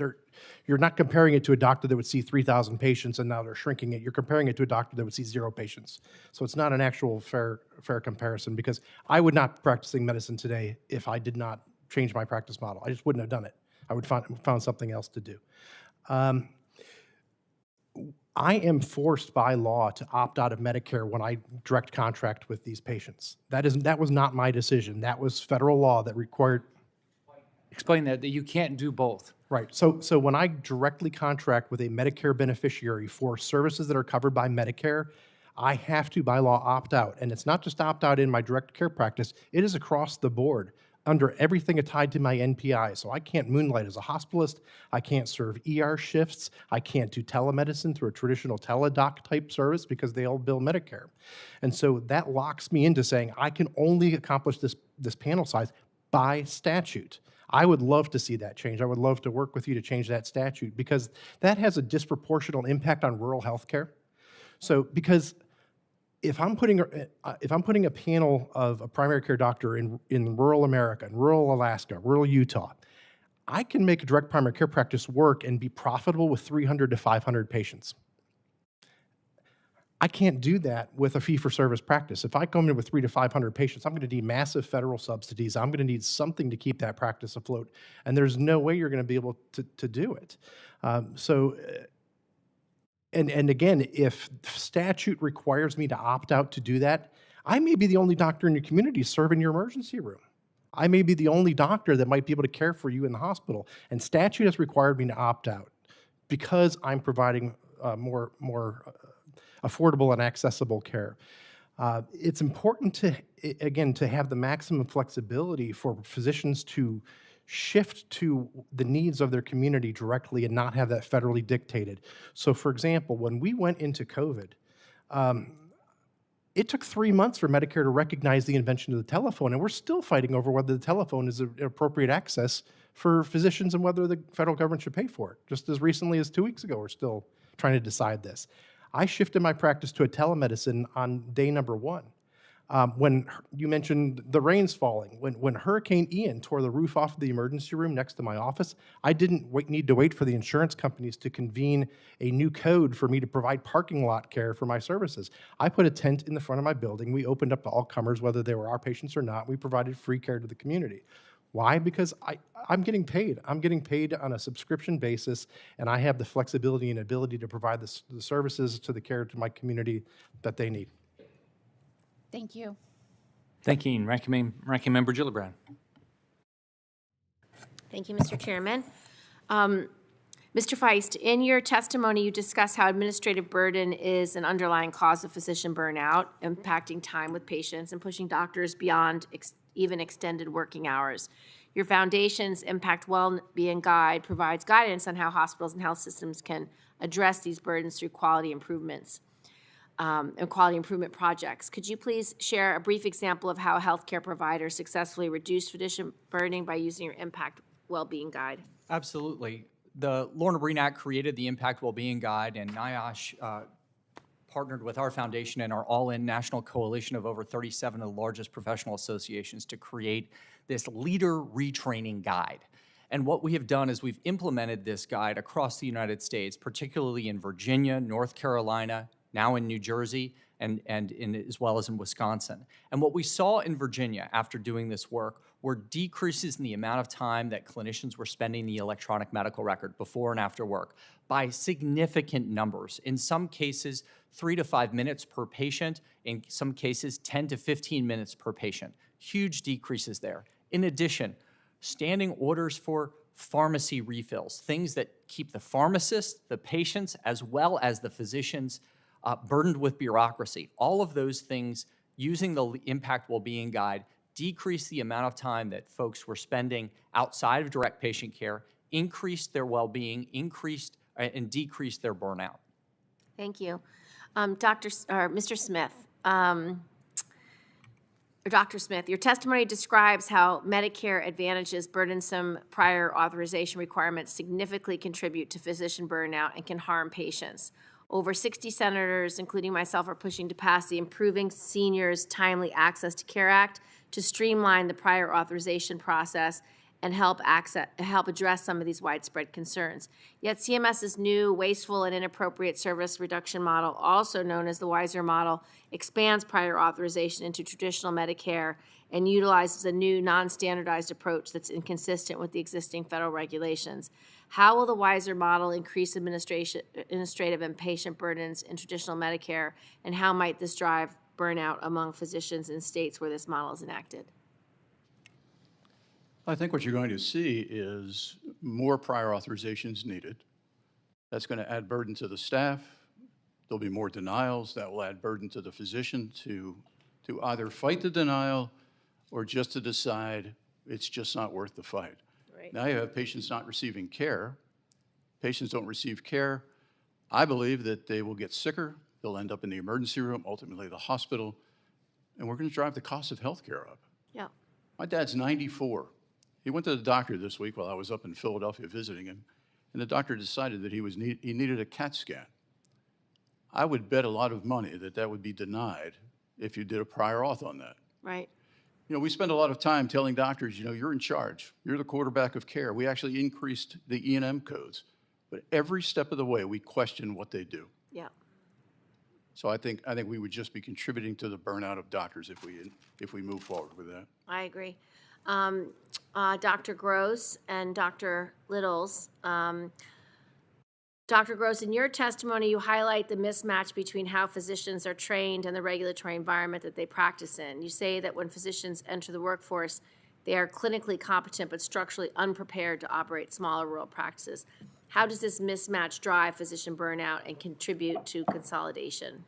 you're not comparing it to a doctor that would see 3,000 patients and now they're shrinking it. You're comparing it to a doctor that would see 0 patients. So it's not an actual fair comparison, because I would not be practicing medicine today if I did not changed my practice model. I just wouldn't have done it. I would found something else to do. I am forced by law to opt out of Medicare when I direct contract with these patients. That was not my decision. That was federal law that required. Explain that you can't do both. Right. So when I directly contract with a Medicare beneficiary for services that are covered by Medicare, I have to, by law, opt out. And it's not just opt out in my direct care practice, it is across the board under everything tied to my NPI. So I can't moonlight as a hospitalist. I can't serve ER shifts. I can't do telemedicine through a traditional teledoc type service because they all bill Medicare. And so that locks me into saying I can only accomplish this panel size by statute. I would love to see that change. I would love to work with you to change that statute because that has a disproportional impact on rural healthcare. So because if I'm putting a panel of a primary care doctor in rural America, in rural Alaska, rural Utah, I can make a direct primary care practice work and be profitable with 300 to 500 patients. I can't do that with a fee-for-service practice. If I come in with 300 to 500 patients, I'm going to need massive federal subsidies. I'm going to need something to keep that practice afloat, and there's no way you're going to be able to do it. And again, if statute requires me to opt out to do that, I may be the only doctor in your community serving your emergency room. I may be the only doctor that might be able to care for you in the hospital, and statute has required me to opt out because I'm providing more affordable and accessible care. It's important to have the maximum flexibility for physicians to shift to the needs of their community directly and not have that federally dictated. So for example, when we went into COVID, it took 3 months for Medicare to recognize the invention of the telephone, and we're still fighting over whether the telephone is an appropriate access for physicians and whether the federal government should pay for it. Just as recently as 2 weeks ago, we're still trying to decide this. I shifted my practice to a telemedicine on day number 1. When you mentioned the rains falling, when Hurricane Ian tore the roof off of the emergency room next to my office, I didn't need to wait for the insurance companies to convene a new code for me to provide parking lot care for my services. I put a tent in the front of my building. We opened up to all comers, whether they were our patients or not. We provided free care to the community. Why? Because I'm getting paid. I'm getting paid on a subscription basis, and I have the flexibility and ability to provide the services to the care to my community that they need. Thank you. Thank you, Ranking Member Gillibrand. Thank you, Mr. Chairman. Mr. Feist, in your testimony, you discuss how administrative burden is an underlying cause of physician burnout, impacting time with patients and pushing doctors beyond even extended working hours. Your foundation's Impact Well-Being Guide provides guidance on how hospitals and health systems can address these burdens through quality improvements and quality improvement projects. Could you please share a brief example of how healthcare providers successfully reduce physician burning by using your Impact Well-Being Guide? Absolutely. The Lorna Breen Act created the Impact Wellbeing Guide, and NIOSH partnered with our foundation and our all-in national coalition of over 37 of the largest professional associations to create this leader retraining guide. And what we have done is we've implemented this guide across the United States, particularly in Virginia, North Carolina, now in New Jersey, and as well as in Wisconsin. And what we saw in Virginia after doing this work were decreases in the amount of time that clinicians were spending the electronic medical record before and after work by significant numbers. In some cases, 3 to 5 minutes per patient. In some cases, 10 to 15 minutes per patient. Huge decreases there. In addition, standing orders for pharmacy refills, things that keep the pharmacists, the patients, as well as the physicians burdened with bureaucracy. All of those things, using the Impact Wellbeing Guide, decrease the amount of time that folks were spending outside of direct patient care, increased their well-being, increased and decreased their burnout. Thank you. Mr. Smith, Dr. Smith, your testimony describes how Medicare Advantage's burdensome prior authorization requirements significantly contribute to physician burnout and can harm patients. Over 60 senators, including myself, are pushing to pass the Improving Seniors Timely Access to Care Act to streamline the prior authorization process and help address some of these widespread concerns. Yet CMS's new wasteful and inappropriate service reduction model, also known as the WISER model, expands prior authorization into traditional Medicare and utilizes a new non-standardized approach that's inconsistent with the existing federal regulations. How will the WISER model increase administrative and patient burdens in traditional Medicare, and how might this drive burnout among physicians in states where this model is enacted? I think what you're going to see is more prior authorizations needed. That's going to add burden to the staff. There'll be more denials. That will add burden to the physician to either fight the denial or just to decide it's just not worth the fight. Right. Now you have patients not receiving care. Patients don't receive care. I believe that they will get sicker. They'll end up in the emergency room, ultimately the hospital, and we're going to drive the cost of healthcare up. Yeah. My dad's 94. He went to the doctor this week while I was up in Philadelphia visiting him, and the doctor decided that he needed a CAT scan. I would bet a lot of money that that would be denied if you did a prior auth on that. Right. You know, we spend a lot of time telling doctors, you know, you're in charge. You're the quarterback of care. We actually increased the E&M codes, but every step of the way, we question what they do. Yeah. So I think we would just be contributing to the burnout of doctors if we move forward with that. I agree. Dr. Gross and Dr. Littles. Dr. Gross, in your testimony, you highlight the mismatch between how physicians are trained and the regulatory environment that they practice in. You say that when physicians enter the workforce, they are clinically competent but structurally unprepared to operate smaller rural practices. How does this mismatch drive physician burnout and contribute to consolidation?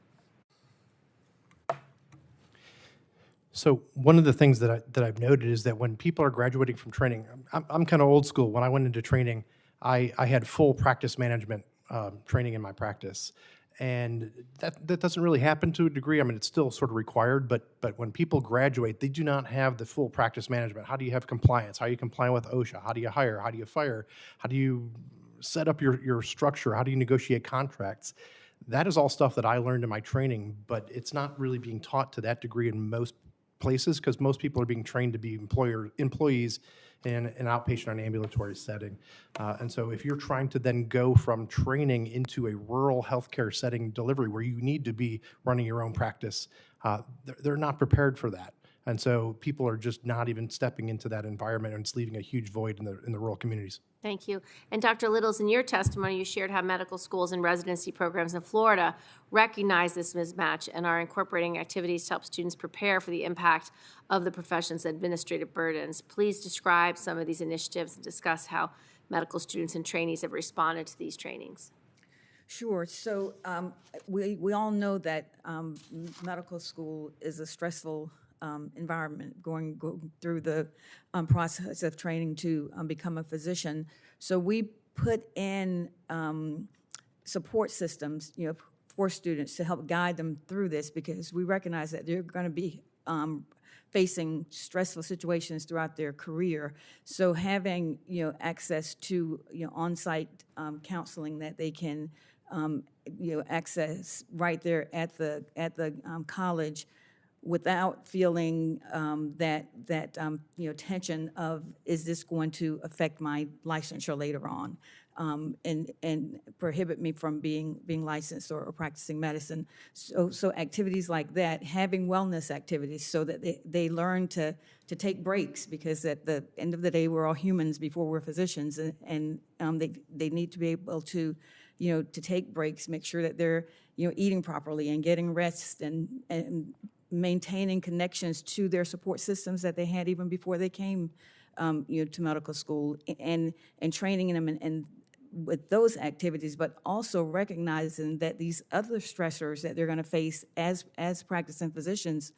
So one of the things that I've noted is that when people are graduating from training, I'm kind of old school. When I went into training, I had full practice management training in my practice. And that doesn't really happen to a degree. I mean, it's still sort of required, but when people graduate, they do not have the full practice management. How do you have compliance? How do you comply with OSHA? How do you hire? How do you fire? How do you set up your structure? How do you negotiate contracts? That is all stuff that I learned in my training, but it's not really being taught to that degree in most places because most people are being trained to be employees in an outpatient or an ambulatory setting. And so if you're trying to then go from training into a rural healthcare setting delivery where you need to be running your own practice, they're not prepared for that. And so people are just not even stepping into that environment, and it's leaving a huge void in the rural communities. Thank you. And Dr. Littles, in your testimony, you shared how medical schools and residency programs in Florida recognize this mismatch and are incorporating activities to help students prepare for the impact of the profession's administrative burdens. Please describe some of these initiatives and discuss how medical students and trainees have responded to these trainings. Sure. So we all know that medical school is a stressful environment, going through the process of training to become a physician. So we put in support systems, for students to help guide them through this, because we recognize that they're going to be facing stressful situations throughout their career. So having access to on-site counseling that they can access right there at the college, without feeling that tension of, is this going to affect my licensure later on, and prohibit me from being licensed or practicing medicine. So activities like that, having wellness activities so that they learn to take breaks, because at the end of the day, we're all humans before we're physicians, and they need to be able to take breaks, make sure that they're eating properly and getting rest and maintaining connections to their support systems that they had even before they came to medical school, and training them and with those activities, but also recognizing that these other stressors that they're going to face as practicing physicians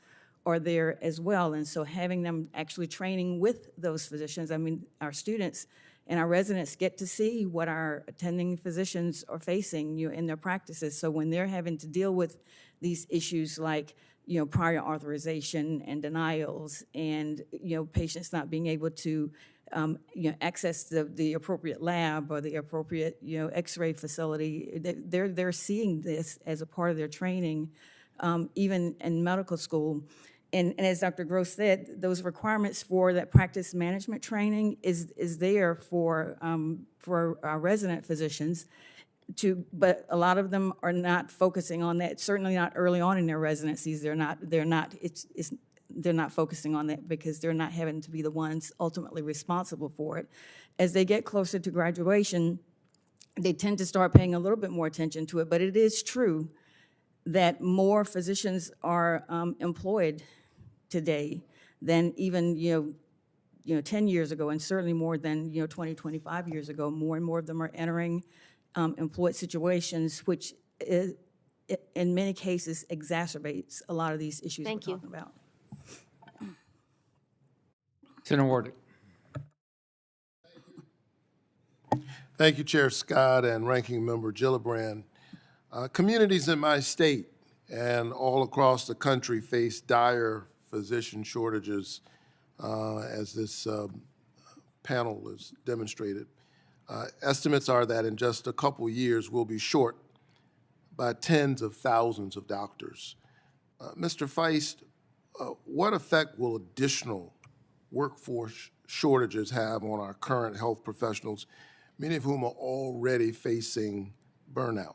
are there as well. And so having them actually training with those physicians, I mean, our students and our residents get to see what our attending physicians are facing in their practices. So when they're having to deal with these issues like prior authorization and denials, and patients not being able to access the appropriate lab or the appropriate X-ray facility, they're seeing this as a part of their training, even in medical school. And as Dr. Gross said, those requirements for that practice management training is there for our resident physicians but a lot of them are not focusing on that, certainly not early on in their residencies. They're not focusing on that because they're not having to be the ones ultimately responsible for it. As they get closer to graduation, they tend to start paying a little bit more attention to it, but it is true that more physicians are employed today than even 10 years ago, and certainly more than 20, 25 years ago. More and more of them are entering employed situations, which in many cases exacerbates a lot of these issues we're talking about. Senator Wardick. Thank you, Chair Scott and Ranking Member Gillibrand. Communities in my state and all across the country face dire physician shortages, as this panel has demonstrated. Estimates are that in just a couple years, we'll be short by tens of thousands of doctors. Mr. Feist, what effect will additional workforce shortages have on our current health professionals, many of whom are already facing burnout?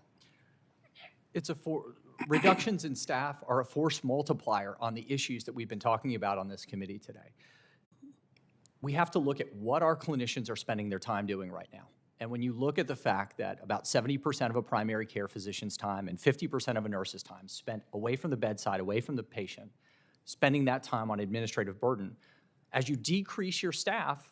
Reductions in staff are a force multiplier on the issues that we've been talking about on this committee today. We have to look at what our clinicians are spending their time doing right now. And when you look at the fact that about 70% of a primary care physician's time and 50% of a nurse's time spent away from the bedside, away from the patient, spending that time on administrative burden, as you decrease your staff,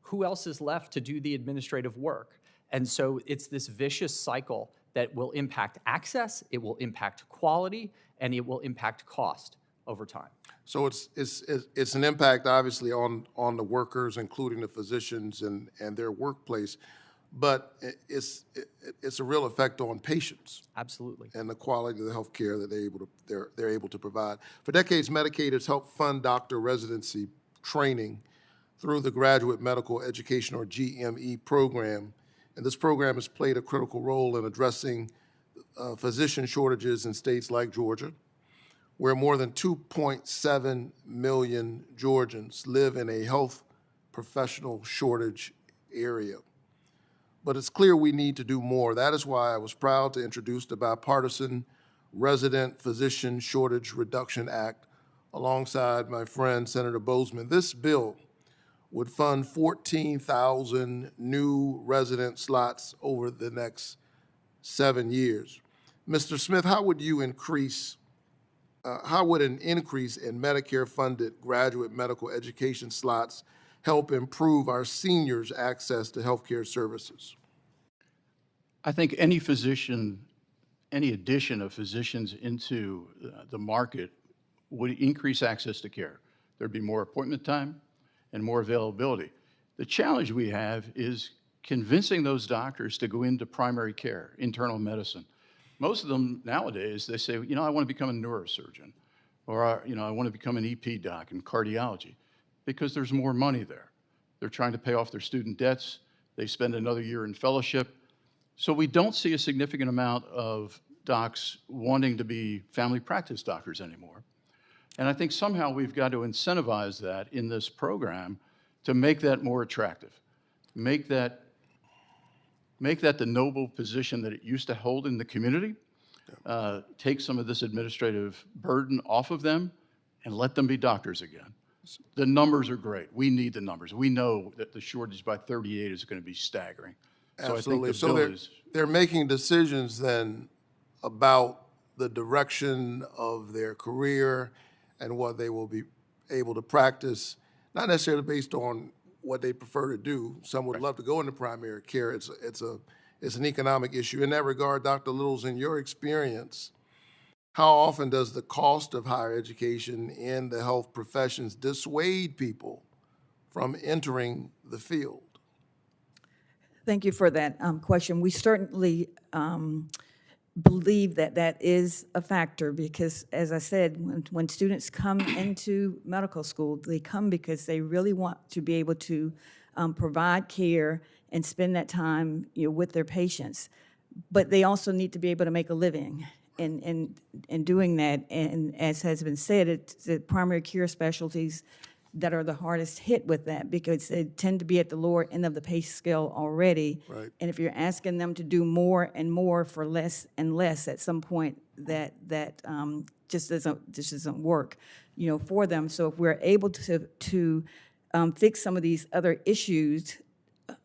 who else is left to do the administrative work? And so it's this vicious cycle that will impact access, it will impact quality, and it will impact cost over time. So it's an impact, obviously, on the workers, including the physicians and their workplace, but it's a real effect on patients. Absolutely. And the quality of the health care that they're able to provide. For decades, Medicaid has helped fund doctor residency training through the Graduate Medical Education, or GME program, and this program has played a critical role in addressing physician shortages in states like Georgia, where more than 2.7 million Georgians live in a health professional shortage area. But it's clear we need to do more. That is why I was proud to introduce the bipartisan Resident Physician Shortage Reduction Act alongside my friend Senator Bozeman. This bill would fund 14,000 new resident slots over the next 7 years. Mr. Smith, how would an increase in Medicare-funded graduate medical education slots help improve our seniors' access to healthcare services? I think any addition of physicians into the market would increase access to care. There'd be more appointment time and more availability. The challenge we have is convincing those doctors to go into primary care, internal medicine. Most of them nowadays, they say, I want to become a neurosurgeon, or I want to become an EP doc in cardiology, because there's more money there. They're trying to pay off their student debts. They spend another year in fellowship. So we don't see a significant amount of docs wanting to be family practice doctors anymore. And I think somehow we've got to incentivize that in this program to make that more attractive, make that the noble position that it used to hold in the community, take some of this administrative burden off of them, and let them be doctors again. The numbers are great. We need the numbers. We know that the shortage by 38 is going to be staggering. Absolutely. So I think they're making decisions then about the direction of their career and what they will be able to practice, not necessarily based on what they prefer to do. Some would love to go into primary care. It's an economic issue. In that regard, Dr. Littles, in your experience, how often does the cost of higher education in the health professions dissuade people from entering the field? Thank you for that question. We certainly believe that that is a factor because, as I said, when students come into medical school, they come because they really want to be able to provide care and spend that time with their patients. But they also need to be able to make a living. in doing that. And as has been said, it's the primary care specialties that are the hardest hit with that because they tend to be at the lower end of the pay scale already. Right. And if you're asking them to do more and more for less and less, at some point that just doesn't work, for them. So if we're able to fix some of these other issues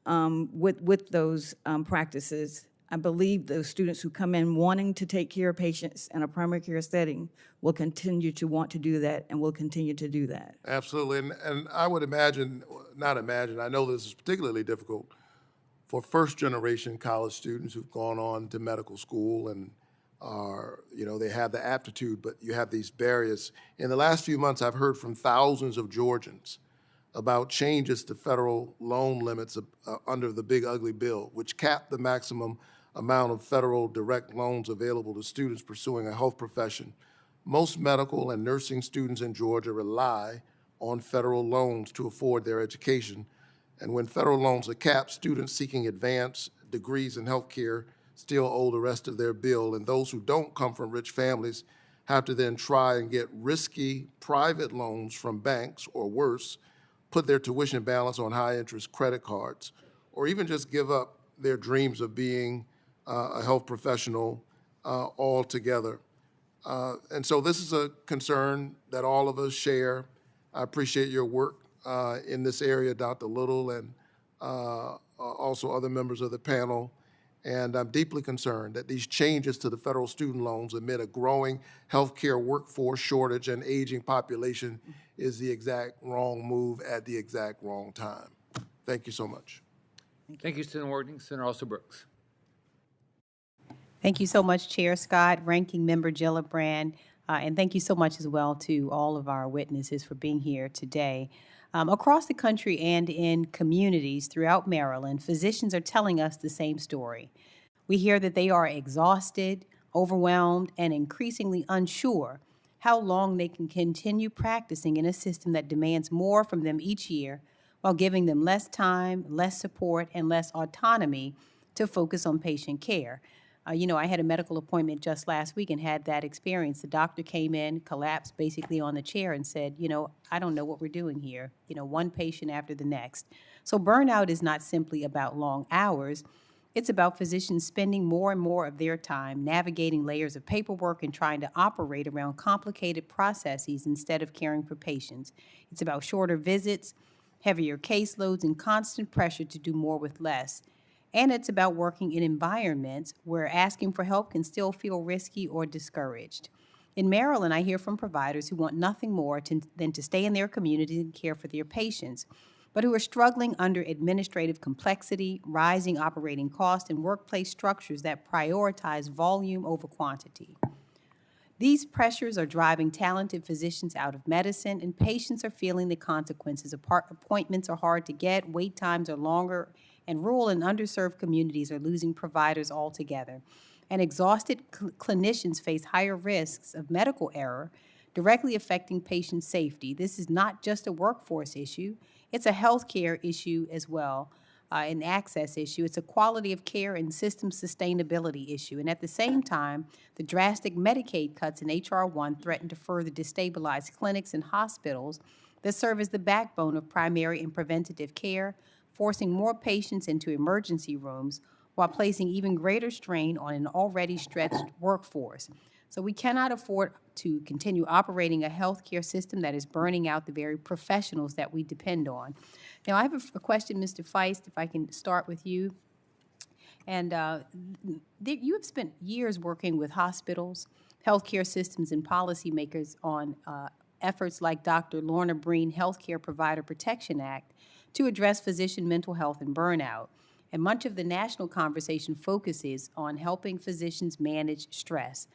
with those practices, I believe those students who come in wanting to take care of patients in a primary care setting will continue to want to do that and will continue to do that. Absolutely, and I would imagine, not imagine, I know this is particularly difficult for first-generation college students who've gone on to medical school and are, they have the aptitude, but you have these barriers. In the last few months, I've heard from thousands of Georgians about changes to federal loan limits under the Big Ugly Bill, which cap the maximum amount of federal direct loans available to students pursuing a health profession. Most medical and nursing students in Georgia rely on federal loans to afford their education. And when federal loans are capped, students seeking advanced degrees in healthcare still owe the rest of their bill. And those who don't come from rich families have to then try and get risky private loans from banks, or worse, put their tuition balance on high-interest credit cards, or even just give up their dreams of being a health professional altogether. And so this is a concern that all of us share. I appreciate your work in this area, Dr. Little, and also other members of the panel. And I'm deeply concerned that these changes to the federal student loans amid a growing healthcare workforce shortage and aging population is the exact wrong move at the exact wrong time. Thank you so much. Thank you, Senator Warding. Senator Also Brooks. Thank you so much, Chair Scott, Ranking Member Gillibrand, and thank you so much as well to all of our witnesses for being here today. Across the country and in communities throughout Maryland, physicians are telling us the same story. We hear that they are exhausted, overwhelmed, and increasingly unsure how long they can continue practicing in a system that demands more from them each year while giving them less time, less support, and less autonomy to focus on patient care. I had a medical appointment just last week and had that experience. The doctor came in, collapsed basically on the chair and said, I don't know what we're doing here, one patient after the next. So burnout is not simply about long hours. It's about physicians spending more and more of their time navigating layers of paperwork and trying to operate around complicated processes instead of caring for patients. It's about shorter visits, heavier caseloads, and constant pressure to do more with less. And it's about working in environments where asking for help can still feel risky or discouraged. In Maryland, I hear from providers who want nothing more than to stay in their communities and care for their patients, but who are struggling under administrative complexity, rising operating costs, and workplace structures that prioritize volume over quantity. These pressures are driving talented physicians out of medicine, and patients are feeling the consequences. Appointments are hard to get, wait times are longer, and rural and underserved communities are losing providers altogether. And exhausted clinicians face higher risks of medical error, directly affecting patient safety. This is not just a workforce issue, it's a healthcare issue as well, an access issue. It's a quality of care and system sustainability issue. And at the same time, the drastic Medicaid cuts in H.R. 1 threaten to further destabilize clinics and hospitals that serve as the backbone of primary and preventative care, forcing more patients into emergency rooms while placing even greater strain on an already stretched workforce. So we cannot afford to continue operating a healthcare system that is burning out the very professionals that we depend on. Now, I have a question, Mr. Feist, if I can start with you. And you have spent years working with hospitals, healthcare systems, and policymakers on efforts like Dr. Lorna Breen Healthcare Provider Protection Act to address physician mental health and burnout. And much of the national conversation focuses on helping physicians manage stress,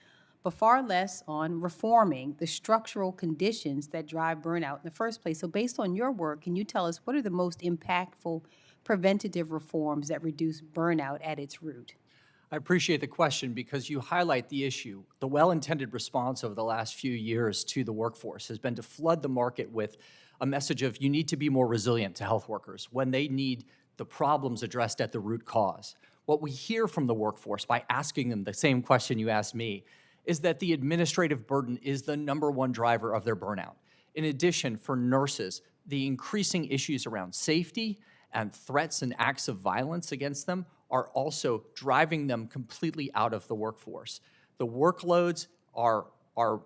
but far less on reforming the structural conditions that drive burnout in the first place. So based on your work, can you tell us what are the most impactful preventative reforms that reduce burnout at its root? I appreciate the question because you highlight the issue. The well-intended response over the last few years to the workforce has been to flood the market with a message of you need to be more resilient to health workers when they need the problems addressed at the root cause. What we hear from the workforce by asking them the same question you asked me is that the administrative burden is the #1 driver of their burnout. In addition, for nurses, the increasing issues around safety and threats and acts of violence against them are also driving them completely out of the workforce. The workloads are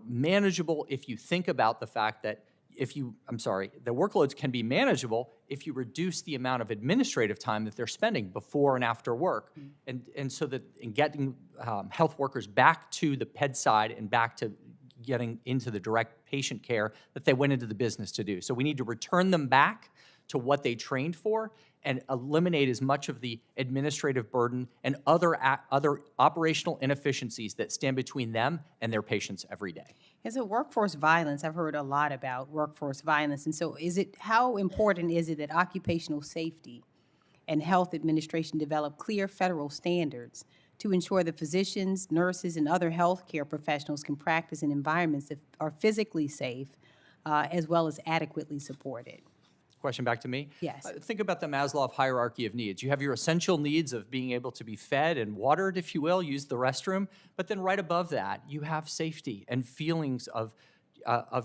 manageable if you think about the fact that the workloads can be manageable if you reduce the amount of administrative time that they're spending before and after work. And so that in getting health workers back to the bedside and back to getting into the direct patient care that they went into the business to do. So we need to return them back to what they trained for and eliminate as much of the administrative burden and other operational inefficiencies that stand between them and their patients every day. As a workforce violence, I've heard a lot about workforce violence, and so how important is it that occupational safety and health administration develop clear federal standards to ensure that physicians, nurses, and other healthcare professionals can practice in environments that are physically safe as well as adequately supported? Question back to me? Yes. Think about the Maslow hierarchy of needs. You have your essential needs of being able to be fed and watered, if you will, use the restroom, but then right above that, you have safety and feelings of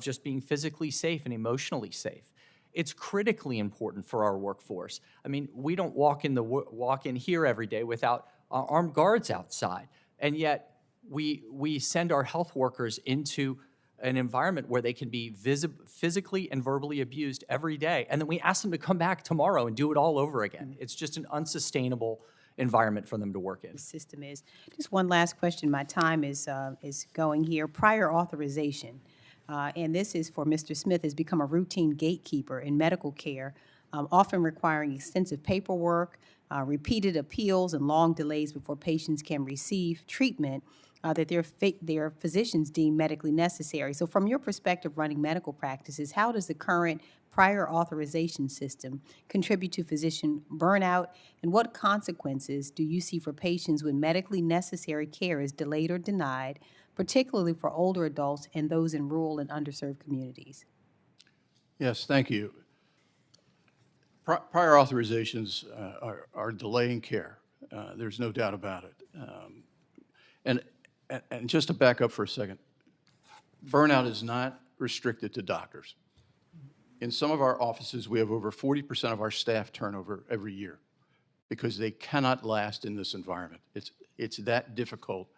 just being physically safe and emotionally safe. It's critically important for our workforce. I mean, we don't walk in here every day without armed guards outside, and yet we send our health workers into an environment where they can be physically and verbally abused every day, and then we ask them to come back tomorrow and do it all over again. It's just an unsustainable environment for them to work in. The system is. Just one last question. My time is going here. Prior authorization, and this is for Mr. Smith, has become a routine gatekeeper in medical care, often requiring extensive paperwork, repeated appeals, and long delays before patients can receive treatment that their physicians deem medically necessary. So from your perspective running medical practices, how does the current prior authorization system contribute to physician burnout, and what consequences do you see for patients when medically necessary care is delayed or denied, particularly for older adults and those in rural and underserved communities? Yes, thank you. Prior authorizations are delaying care. There's no doubt about it. And just to back up for a second, burnout is not restricted to doctors. In some of our offices, we have over 40% of our staff turnover every year because they cannot last in this environment. It's that difficult.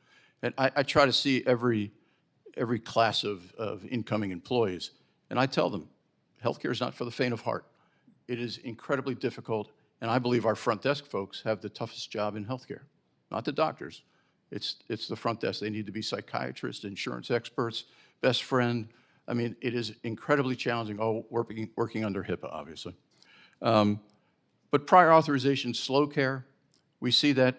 And I try to see every class of incoming employees, and I tell them, healthcare is not for the faint of heart. It is incredibly difficult, and I believe our front desk folks have the toughest job in healthcare, not the doctors. It's the front desk. They need to be psychiatrists, insurance experts, best friend. I mean, it is incredibly challenging, working under HIPAA, obviously. But prior authorization, slow care, we see that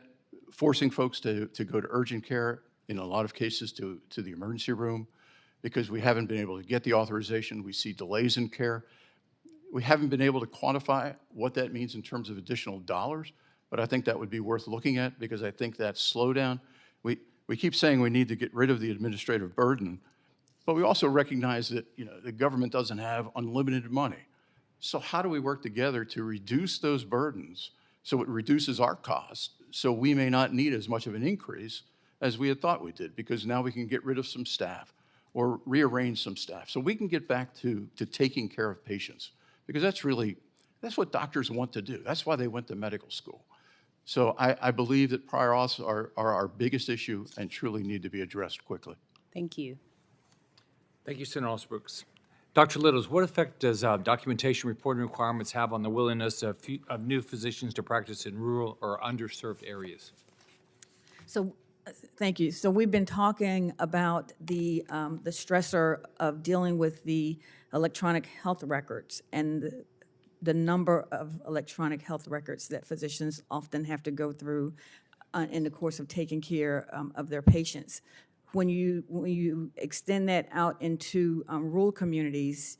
forcing folks to go to urgent care, in a lot of cases to the emergency room, because we haven't been able to get the authorization. We see delays in care. We haven't been able to quantify what that means in terms of additional dollars, but I think that would be worth looking at, because I think that slowdown, we keep saying we need to get rid of the administrative burden, but we also recognize that the government doesn't have unlimited money. So how do we work together to reduce those burdens so it reduces our costs, so we may not need as much of an increase as we had thought we did, because now we can get rid of some staff or rearrange some staff so we can get back to taking care of patients, because that's what doctors want to do. That's why they went to medical school. So I believe that prior auths are our biggest issue and truly need to be addressed quickly. Thank you. Thank you, Senator Osbrooks. Dr. Littles, what effect does documentation reporting requirements have on the willingness of new physicians to practice in rural or underserved areas? So, thank you. So we've been talking about the stressor of dealing with the electronic health records and the number of electronic health records that physicians often have to go through in the course of taking care of their patients. When you extend that out into rural communities,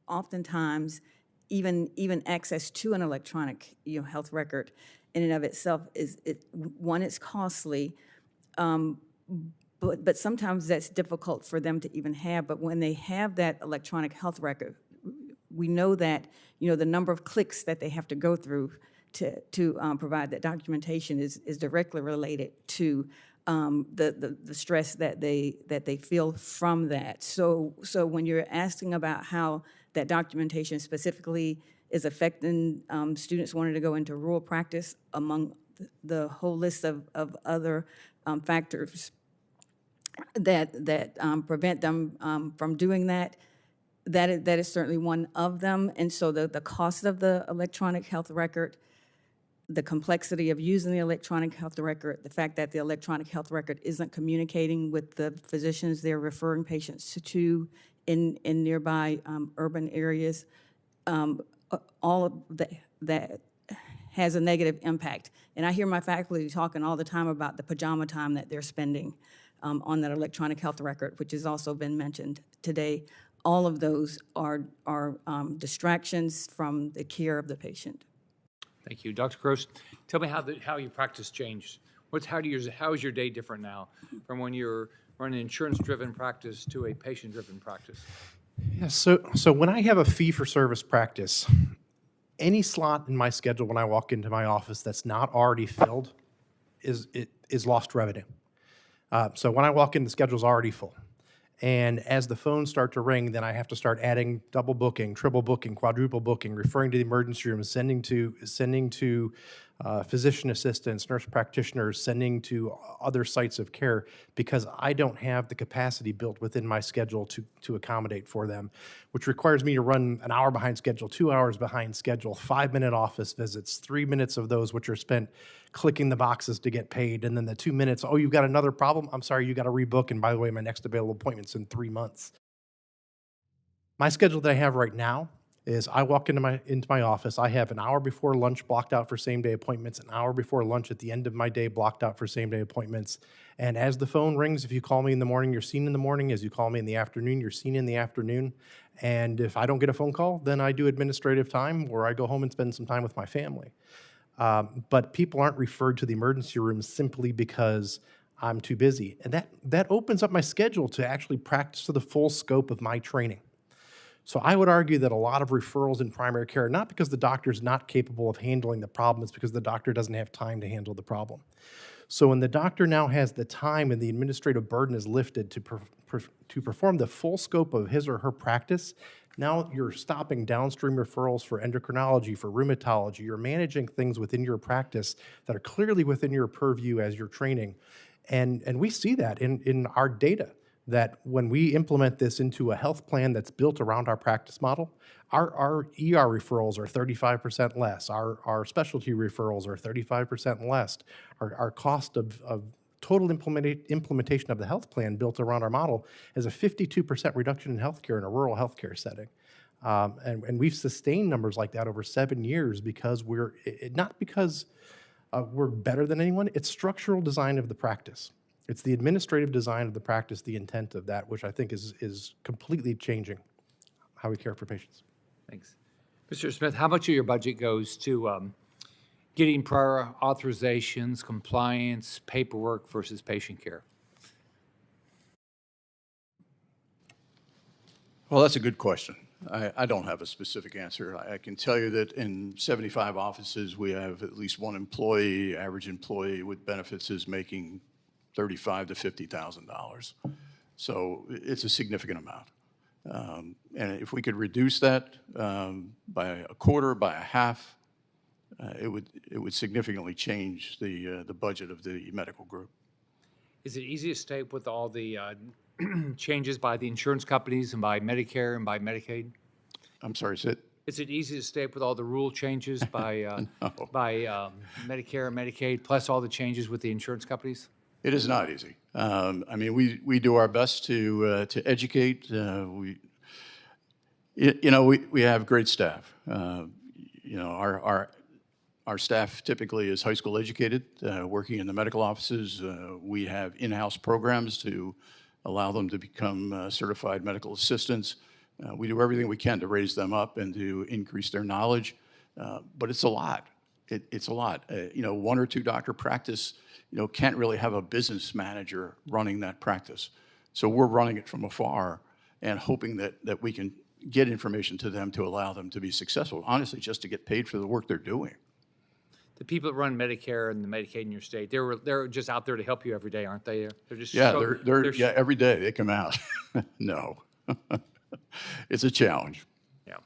oftentimes even access to an electronic health record in and of itself it's costly, but sometimes that's difficult for them to even have. But when they have that electronic health record, we know that the number of clicks that they have to go through to provide that documentation is directly related to the stress that they feel from that. So when you're asking about how that documentation specifically is affecting students wanting to go into rural practice among the whole list of other factors that prevent them from doing that, that is certainly one of them. And so the cost of the electronic health record, the complexity of using the electronic health record, the fact that the electronic health record isn't communicating with the physicians they're referring patients to in nearby urban areas, all of that has a negative impact. And I hear my faculty talking all the time about the pajama time that they're spending on that electronic health record, which has also been mentioned today. All of those are distractions from the care of the patient. Thank you. Dr. Gross, tell me how your practice changed. How is your day different now from when you're running an insurance-driven practice to a patient-driven practice? Yeah, so when I have a fee-for-service practice, any slot in my schedule when I walk into my office that's not already filled is lost revenue. So when I walk in, the schedule's already full. And as the phones start to ring, then I have to start adding double booking, triple booking, quadruple booking, referring to the emergency room, sending to physician assistants, nurse practitioners, sending to other sites of care, because I don't have the capacity built within my schedule to accommodate for them, which requires me to run an hour behind schedule, 2 hours behind schedule, 5-minute office visits, 3 minutes of those which are spent clicking the boxes to get paid, and then the 2 minutes, oh, you've got another problem? I'm sorry, you got to rebook, and by the way, my next available appointment's in 3 months. My schedule that I have right now is I walk into my office, I have an hour before lunch blocked out for same-day appointments, an hour before lunch at the end of my day blocked out for same-day appointments, and as the phone rings, if you call me in the morning, you're seen in the morning. As you call me in the afternoon, you're seen in the afternoon, and if I don't get a phone call, then I do administrative time, or I go home and spend some time with my family. But people aren't referred to the emergency room simply because I'm too busy. And that opens up my schedule to actually practice to the full scope of my training. So I would argue that a lot of referrals in primary care, not because the doctor's not capable of handling the problem, it's because the doctor doesn't have time to handle the problem. So when the doctor now has the time and the administrative burden is lifted to perform the full scope of his or her practice, now you're stopping downstream referrals for endocrinology, for rheumatology. You're managing things within your practice that are clearly within your purview as you're training. And we see that in our data, that when we implement this into a health plan that's built around our practice model, our ER referrals are 35% less. Our specialty referrals are 35% less. Our cost of total implementation of the health plan built around our model is a 52% reduction in healthcare in a rural healthcare setting. And we've sustained numbers like that over 7 years because not because we're better than anyone, it's structural design of the practice. It's the administrative design of the practice, the intent of that, which I think is completely changing how we care for patients. Thanks. Mr. Smith, how much of your budget goes to getting prior authorizations, compliance, paperwork versus patient care? Well, that's a good question. I don't have a specific answer. I can tell you that in 75 offices, we have at least one employee, average employee with benefits is making $35,000 to $50,000. So it's a significant amount. And if we could reduce that by a quarter, by a half, it would significantly change the budget of the medical group. Is it easy to stay with all the changes by the insurance companies and by Medicare and by Medicaid? I'm sorry, Sid? Is it easy to stay up with all the rule changes by Medicare and Medicaid, plus all the changes with the insurance companies? It is not easy. I mean, we do our best to educate. We have great staff. Our staff typically is high school educated, working in the medical offices. We have in-house programs to allow them to become certified medical assistants. We do everything we can to raise them up and to increase their knowledge, but it's a lot. It's a lot. 1 or 2 doctor practice, can't really have a business manager running that practice. So we're running it from afar and hoping that we can get information to them to allow them to be successful, honestly, just to get paid for the work they're doing. the people that run Medicare and the Medicaid in your state, they're just out there to help you every day, aren't they? They're just Yeah, so- yeah, every day they come out. No. It's a challenge. Yeah.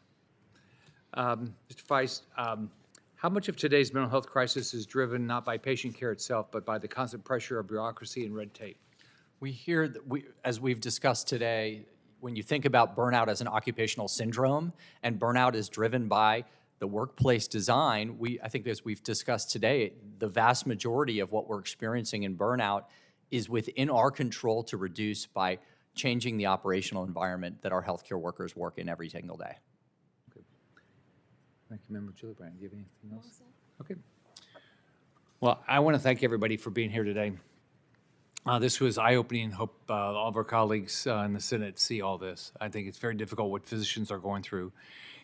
Mr. Feist, how much of today's mental health crisis is driven not by patient care itself, but by the constant pressure of bureaucracy and red tape? We hear that as we've discussed today, when you think about burnout as an occupational syndrome, and burnout is driven by the workplace design, I think as we've discussed today, the vast majority of what we're experiencing in burnout is within our control to reduce by changing the operational environment that our healthcare workers work in every single day. Thank you, Member Gillibrand. Do you have anything else? Okay. Well, I want to thank everybody for being here today. This was eye-opening. Hope all of our colleagues in the Senate see all this. I think it's very difficult what physicians are going through.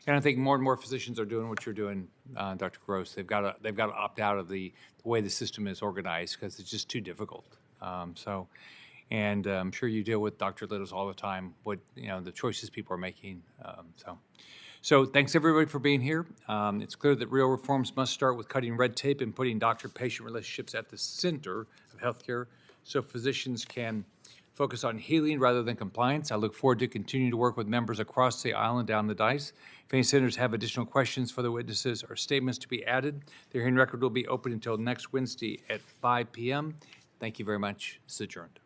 And I think more and more physicians are doing what you're doing, Dr. Gross. They've got to opt out of the way the system is organized because it's just too difficult. And I'm sure you deal with Dr. Littles all the time, the choices people are making. So thanks everybody for being here. It's clear that real reforms must start with cutting red tape and putting doctor-patient relationships at the center of healthcare so physicians can focus on healing rather than compliance. I look forward to continuing to work with members across the aisle and down the dais. If any senators have additional questions for the witnesses or statements to be added, the hearing record will be open until next Wednesday at 5 p.m. Thank you very much. It's adjourned.